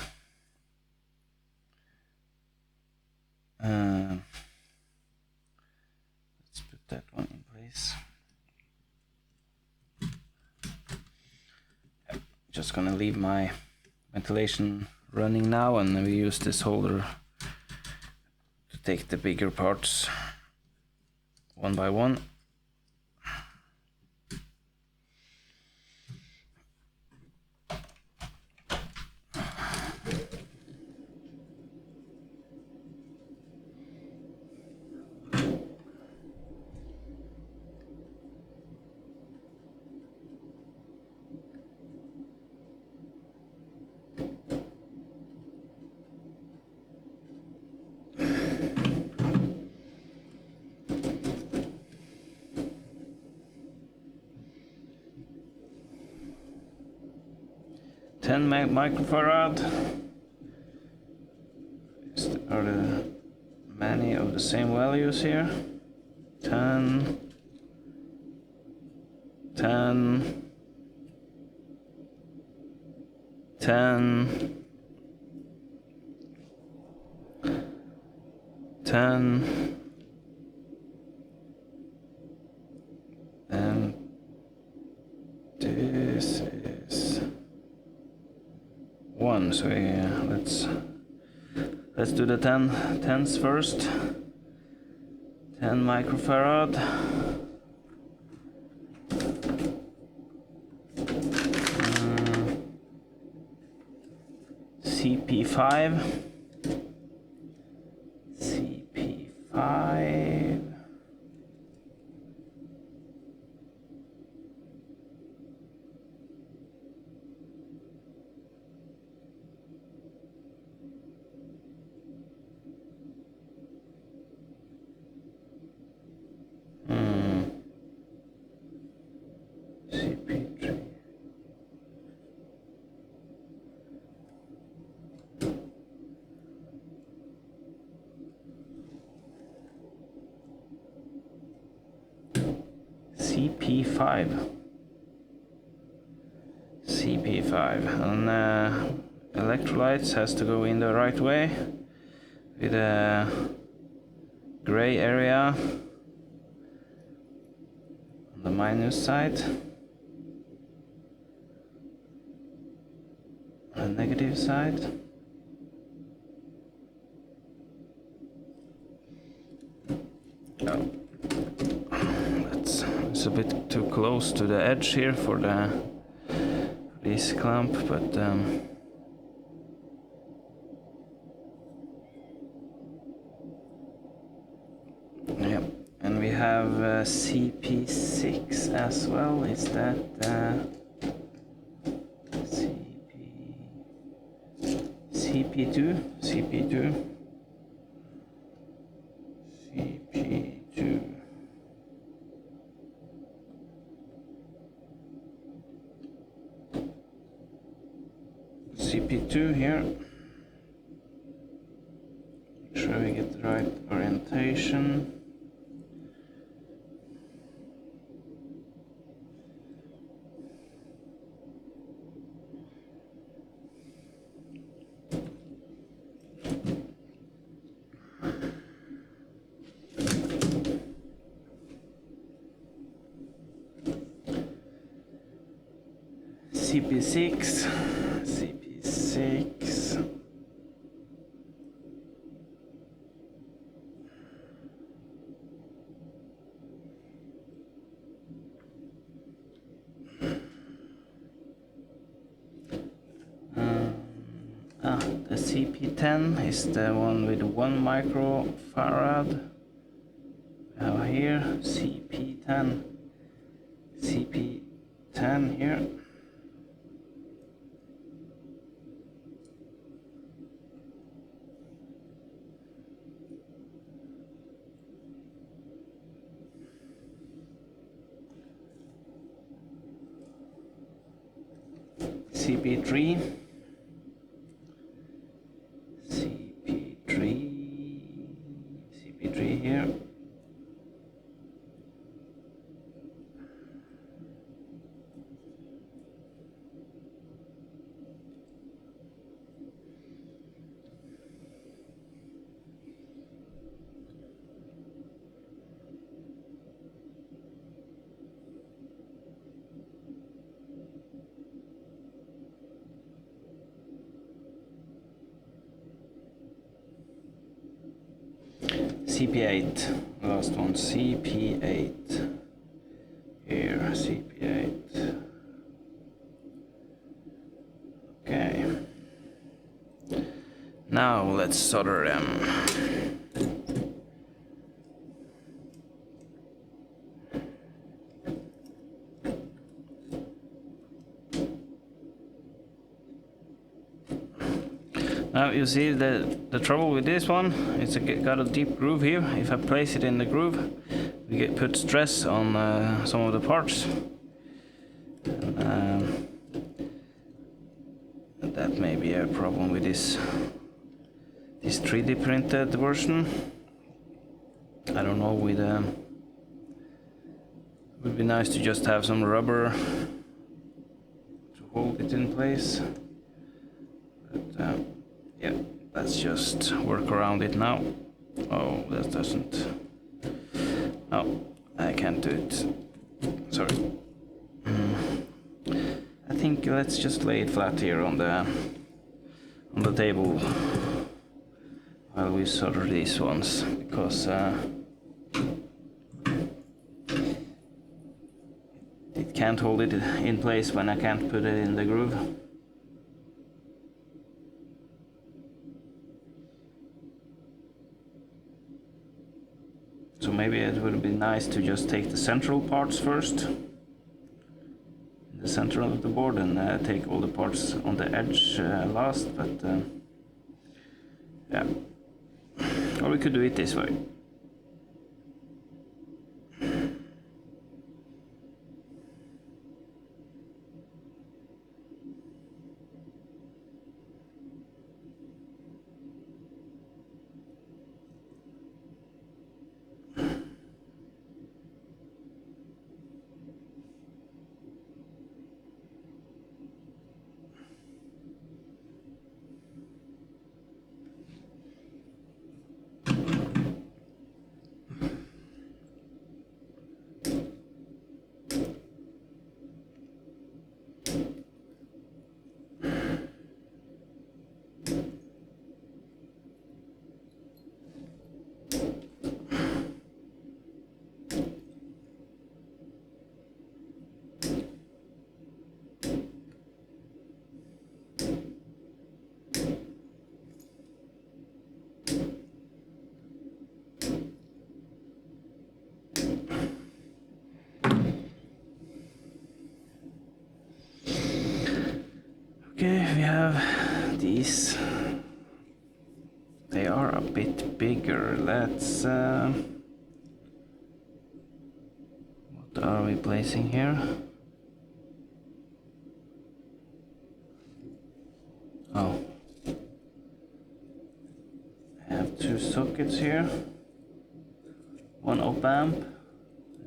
Speaker 1: Let's put that one in place. Just gonna leave my ventilation running now, and we use this holder to take the bigger parts one by one. Microfarad. Are there many of the same values here? 10, 10, 10, 10, and this is 1. So yeah, let's do the 10s first. 10 microfarad. CP5. CP5. CP3. CP5. CP5. And electrolytes has to go in the right way with a gray area on the minus side, on the negative side. Oh. It's a bit too close to the edge here for this clamp, but yeah. And we have CP6 as well. Is that CP2? CP2. CP2. CP2 here. Make sure we get the right orientation. CP6. CP6. The CP10 is the one with 1 microfarad. We have here CP10. CP10 here. CP3. CP3 here. CP8, last one, CP8, here, CP8, okay, now let's solder them. Now you see the trouble with this one, it's got a deep groove here. If I place it in the groove, we put stress on some of the parts. And that may be a problem with this 3D printed version. I don't know, it would be nice to just have some rubber to hold it in place. But, yeah, let's just work around it now. Oh, that doesn't... Oh, I can't do it. Sorry. I think let's just lay it flat here on the table while we solder these ones, because it can't hold it in place when I can't put it in the groove. So maybe it would be nice to just take the central parts first, the center of the board, and take all the parts on the edge last, but yeah. Or we could do it this way. Okay, we have these. They are a bit bigger. Let's... what are we placing here? Oh. I have two sockets here. One op amp,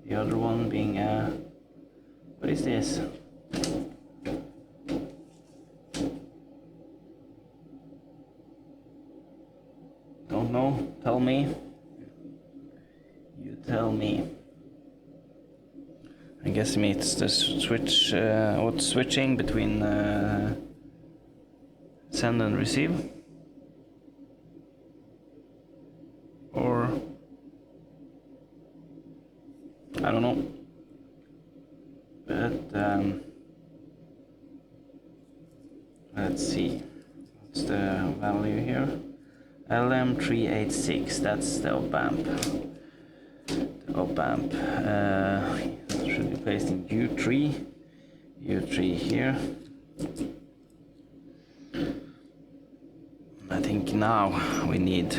Speaker 1: the other one being a... What is this? Don't know, tell me. You tell me. I guess it's the switch, or switching between send and receive, or I don't know, but let's see, what's the value here? LM386, that's the op amp. The op amp should be placed in U3 here. I think now we need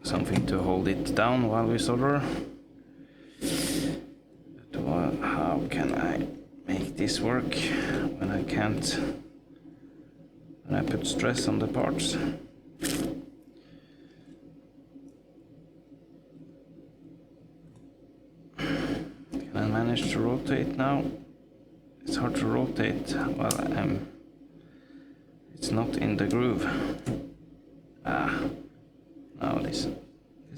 Speaker 1: something to hold it down while we solder. But how can I make this work when I can't, when I put stress on the parts? Can I manage to rotate now? It's hard to rotate while it's not in the groove. No, this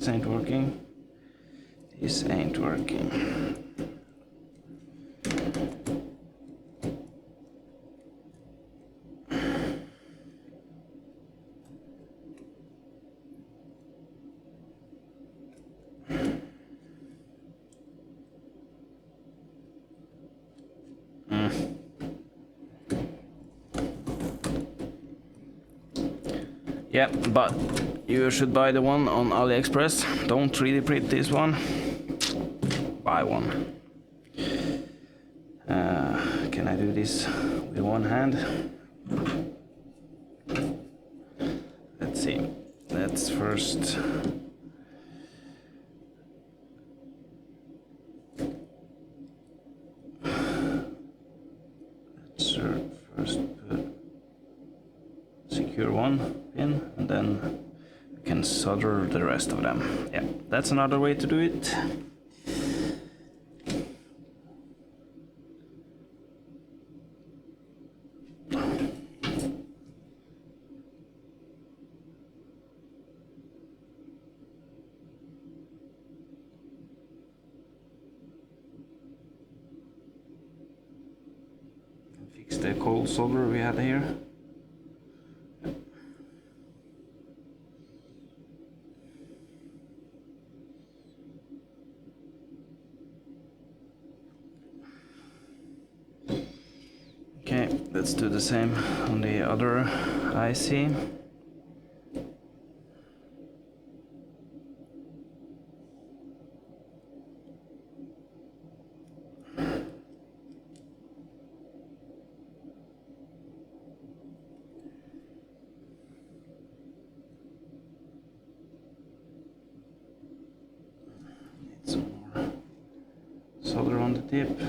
Speaker 1: ain't working. This ain't working. Yeah, but you should buy the one on AliExpress. Don't 3D print this one. Buy one. Can I do this with one hand? Let's see. Let's first put secure one pin, and then we can solder the rest of them. Yeah, that's another way to do it. Fix the cold solder we had here. Okay, let's do the same on the other IC. Need some more solder on the tip.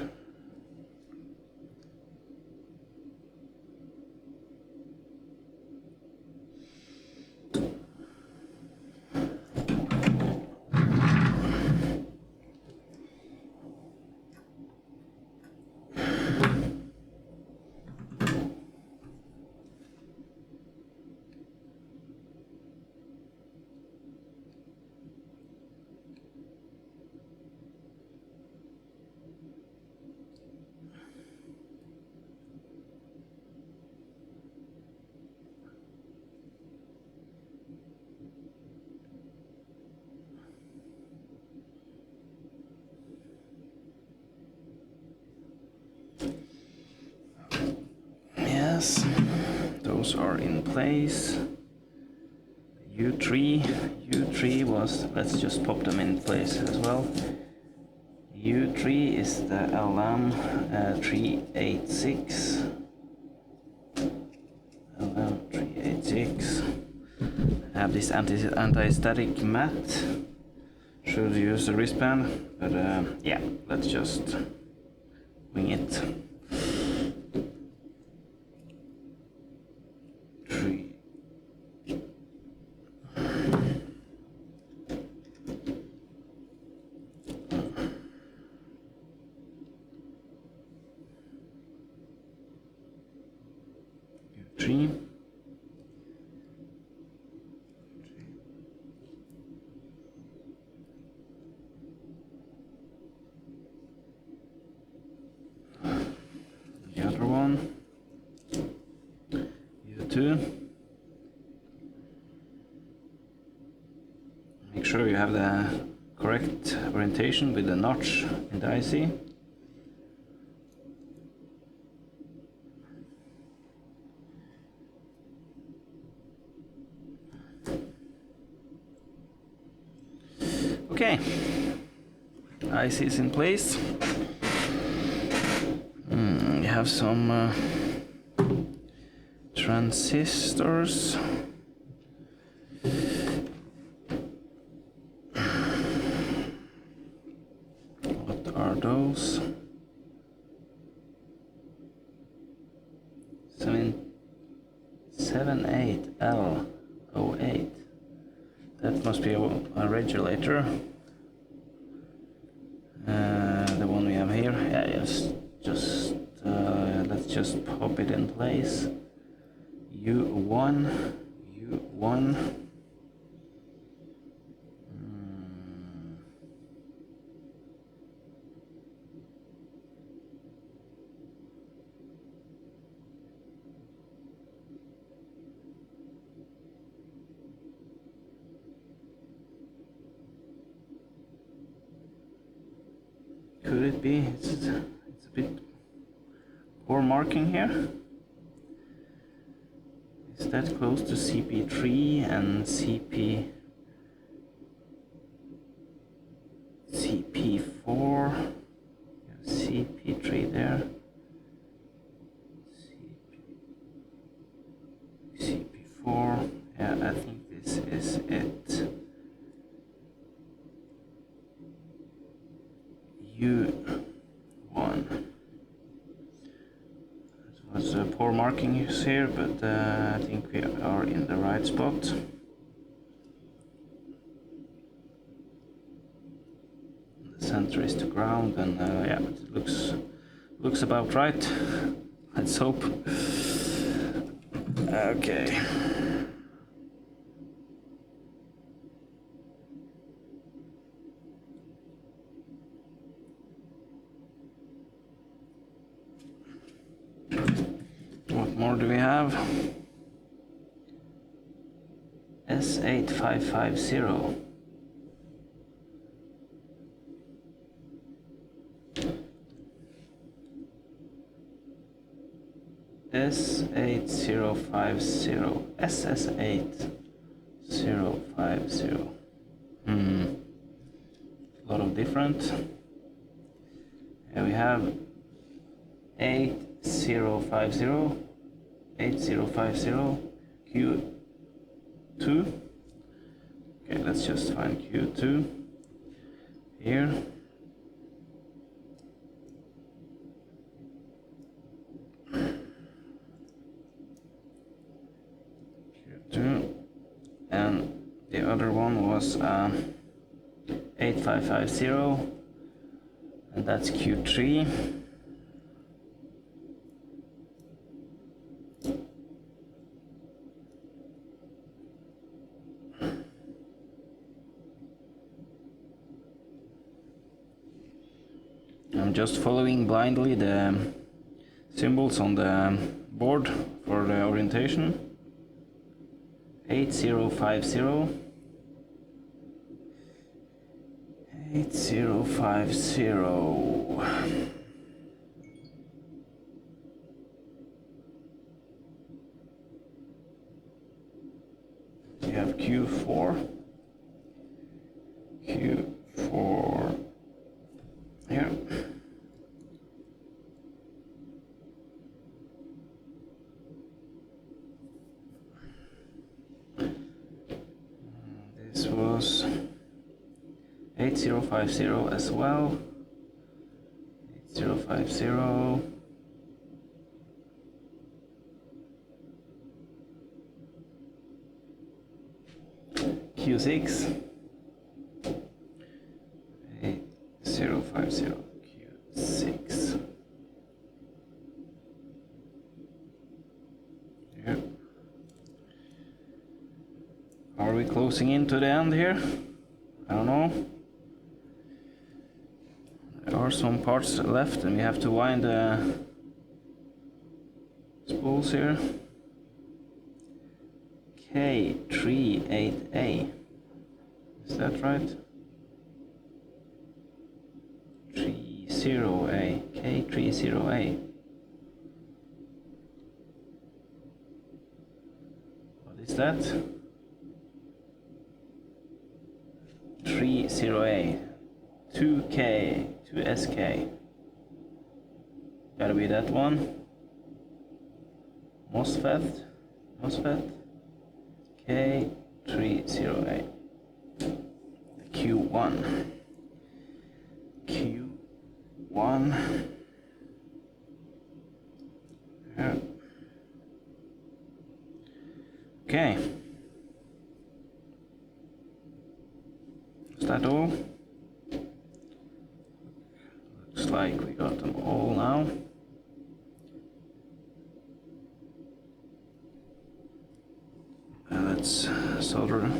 Speaker 1: Yes, those are in place. U3 was, let's just pop them in place as well. U3 is the LM386. LM386. I have this anti-static mat. Should use a wristband, but yeah, let's just wing it. U3. Q2. Make sure you have the correct orientation with the notch in the IC. Okay, IC is in place. You have some transistors. What are those? 78L08. That must be a regulator. The one we have here. Yeah, yes. Let's just pop it in place. U1. Could it be? It's a bit poor marking here. Is that close to CP3 and CP4? CP3 there. CP4. Yeah, I think this is it. U1. It was poor markings here, but I think we are in the right spot. The center is to ground, and yeah, it looks about right. Let's hope. Okay. What more do we have? S8550. S8050. SS8050. A lot of different. Here we have 8050 Q2. Okay, let's just find Q2 here. Q2, and the other one was 8550, and that's Q3. I'm just following blindly the symbols on the board for the orientation. 8050. 8050. You have Q4. Q4 here. This was 8050 as well. 8050. Q6. 8050 Q6. Here. Are we closing in to the end here? I don't know. There are some parts left, and we have to wind the spools here. K38A. Is that right? 30A. K30A. What is that? 30A. 2K. 2SK. Gotta be that one. MOSFET. K30A. Q1. Here. Okay. Is that all? Looks like we got them all now. Let's solder.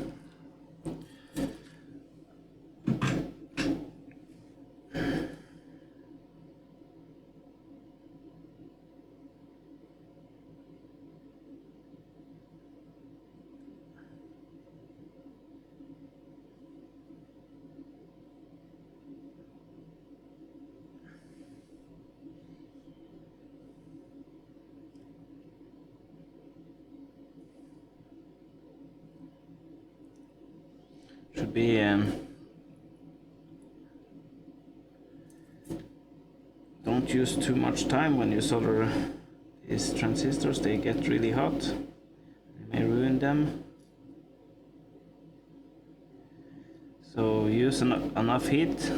Speaker 1: Should be don't use too much time when you solder these transistors, they get really hot. You may ruin them. So use enough heat.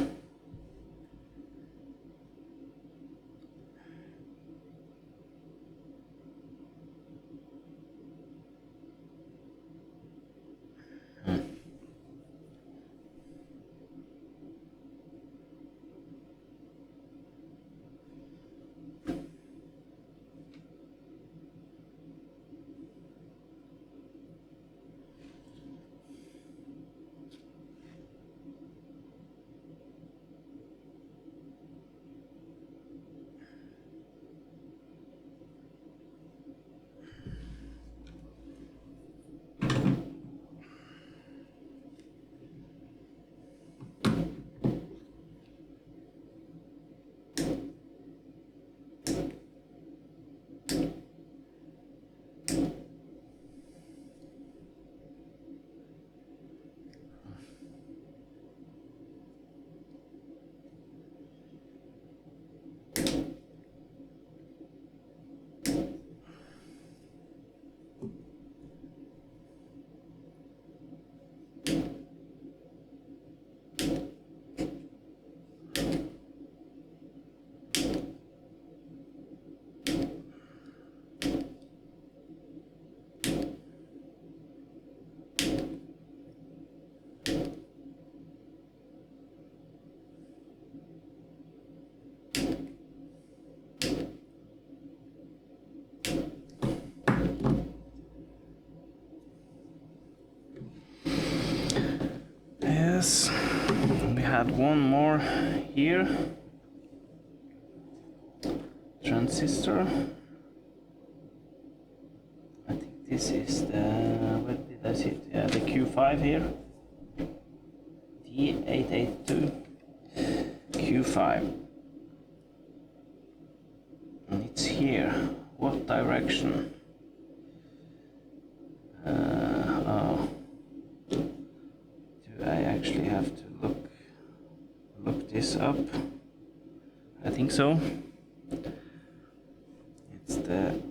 Speaker 1: Yes, we had one more here. Transistor. I think this is the, where did I see it? Yeah, the Q5 here. D882 Q5. And it's here. What direction? Oh. Do I actually have to look this up? I think so. It's the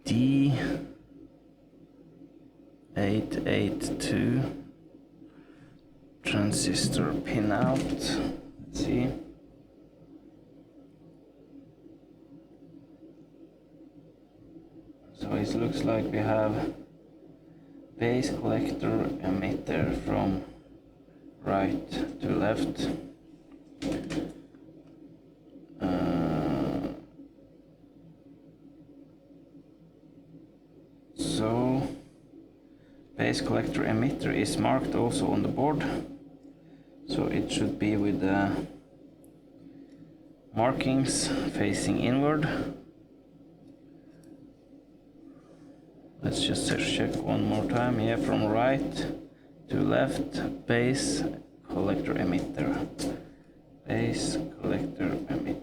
Speaker 1: D882 transistor pinout. Let's see. So it looks like we have base collector emitter from right to left. So base collector emitter is marked also on the board, so it should be with the markings facing inward. Let's just check one more time. Yeah, from right to left, base, collector, emitter. Base, collector, emitter.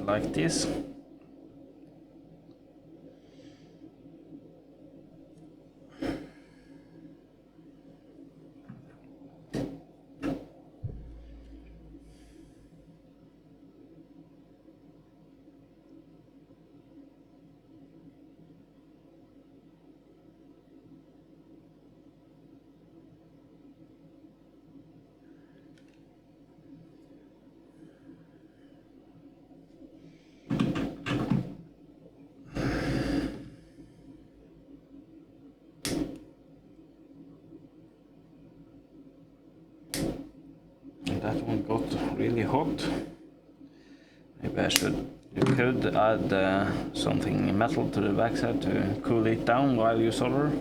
Speaker 1: Like this. That one got really hot. Maybe you could add something metal to the backside to cool it down while you solder.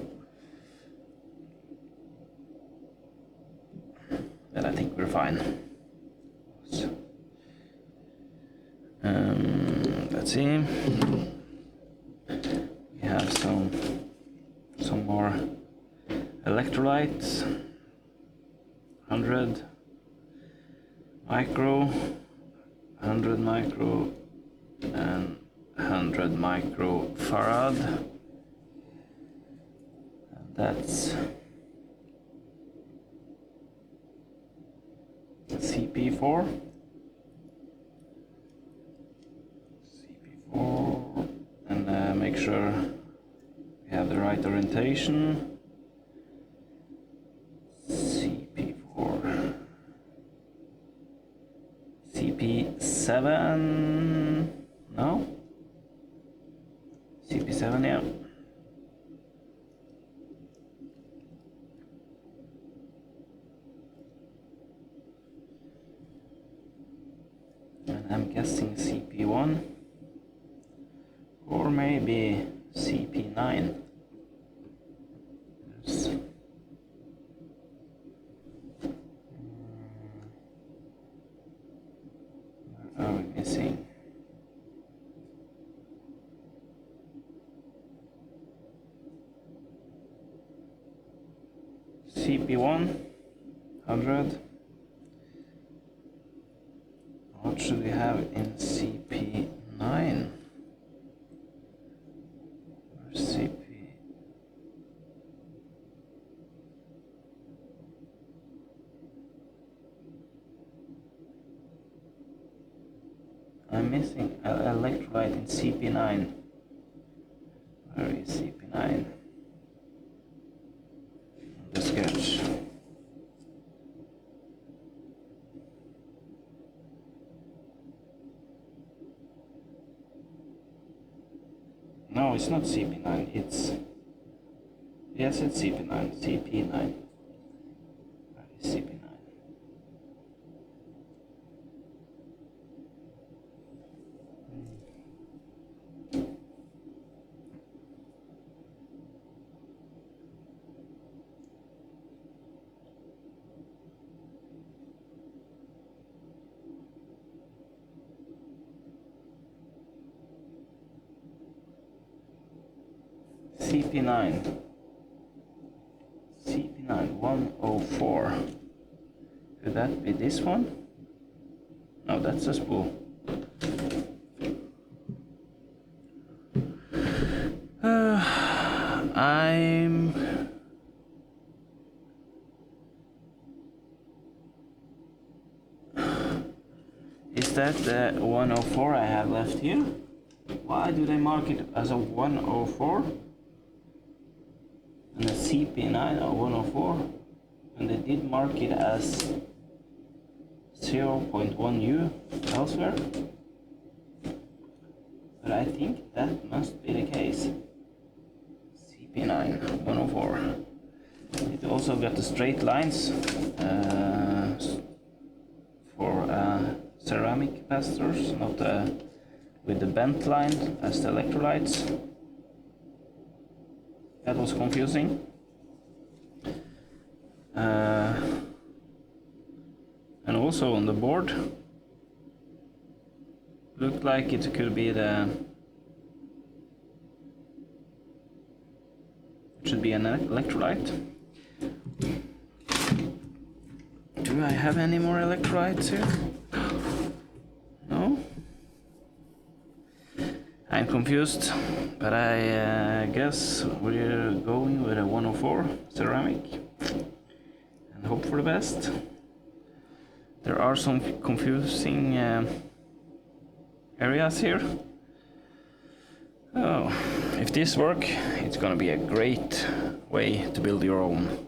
Speaker 1: But I think we're fine. Let's see. We have some more electrolytes. 100 micro, 100 micro, and 100 microfarad. And that's CP4. CP4, and make sure we have the right orientation. CP4. CP7, no? CP7, yeah. And I'm guessing CP1, or maybe CP9. Are we missing? CP1, 100. What should we have in CP9? Or CP? I'm missing an electrolyte in CP9. Where is CP9? The sketch. No, it's not CP9. Yes, it's CP9. CP9. Where is CP9? CP9. CP9 104. Could that be this one? No, that's a spool. Is that the 104 I have left here? Why do they mark it as a 104? And a CP9 or 104, and they did mark it as 0.1U elsewhere. But I think that must be the case. CP9 104. It also got the straight lines for ceramic capacitors, not with the bent line as the electrolytes. That was confusing. And also on the board, looked like it could be the should be an electrolyte. Do I have any more electrolytes here? No? I'm confused, but I guess we're going with a 104 ceramic and hope for the best. There are some confusing areas here. Oh, if this works, it's gonna be a great way to build your own.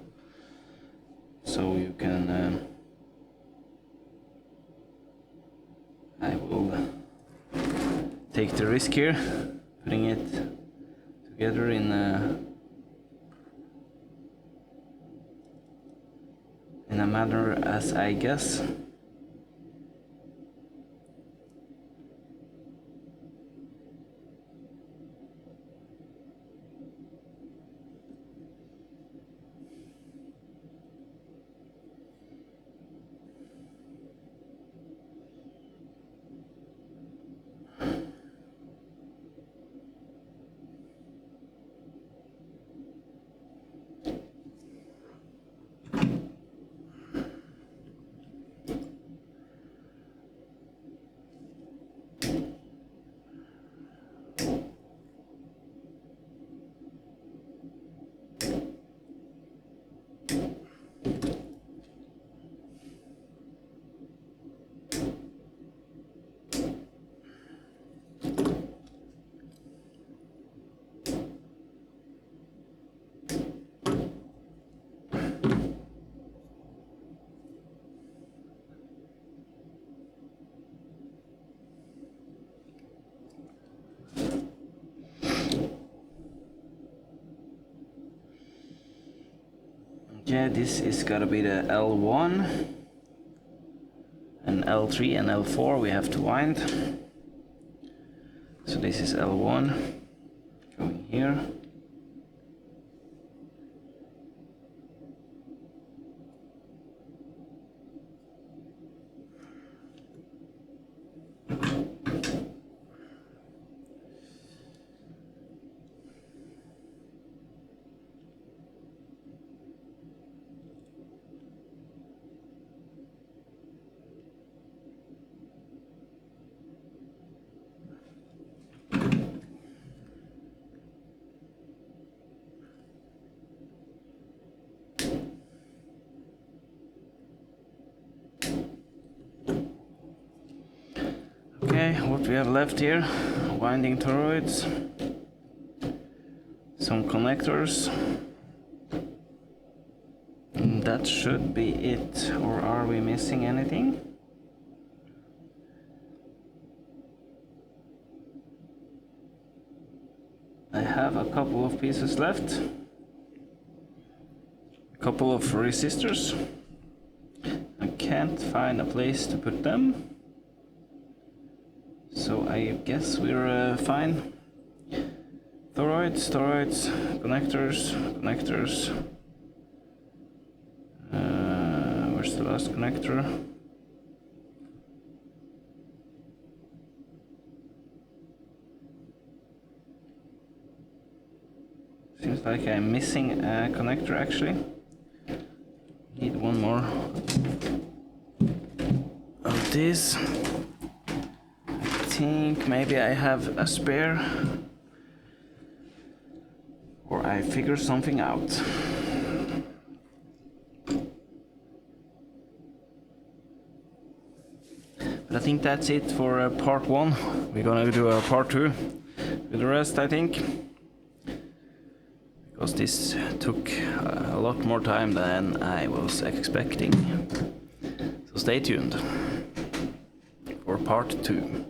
Speaker 1: So you can I will take the risk here, putting it together in a manner as I guess. Yeah, this is gotta be the L1 and L3 and L4 we have to wind. So this is L1 going here. Okay, what we have left here, winding toroids, some connectors, and that should be it. Or are we missing anything? I have a couple of pieces left, a couple of resistors. I can't find a place to put them. So I guess we're fine. Toroids, connectors. Where's the last connector? Seems like I'm missing a connector actually. Need one more of this. I think maybe I have a spare, or I figure something out. But I think that's it for part 1. We're gonna do a part 2 with the rest, I think, because this took a lot more time than I was expecting. So stay tuned for part 2.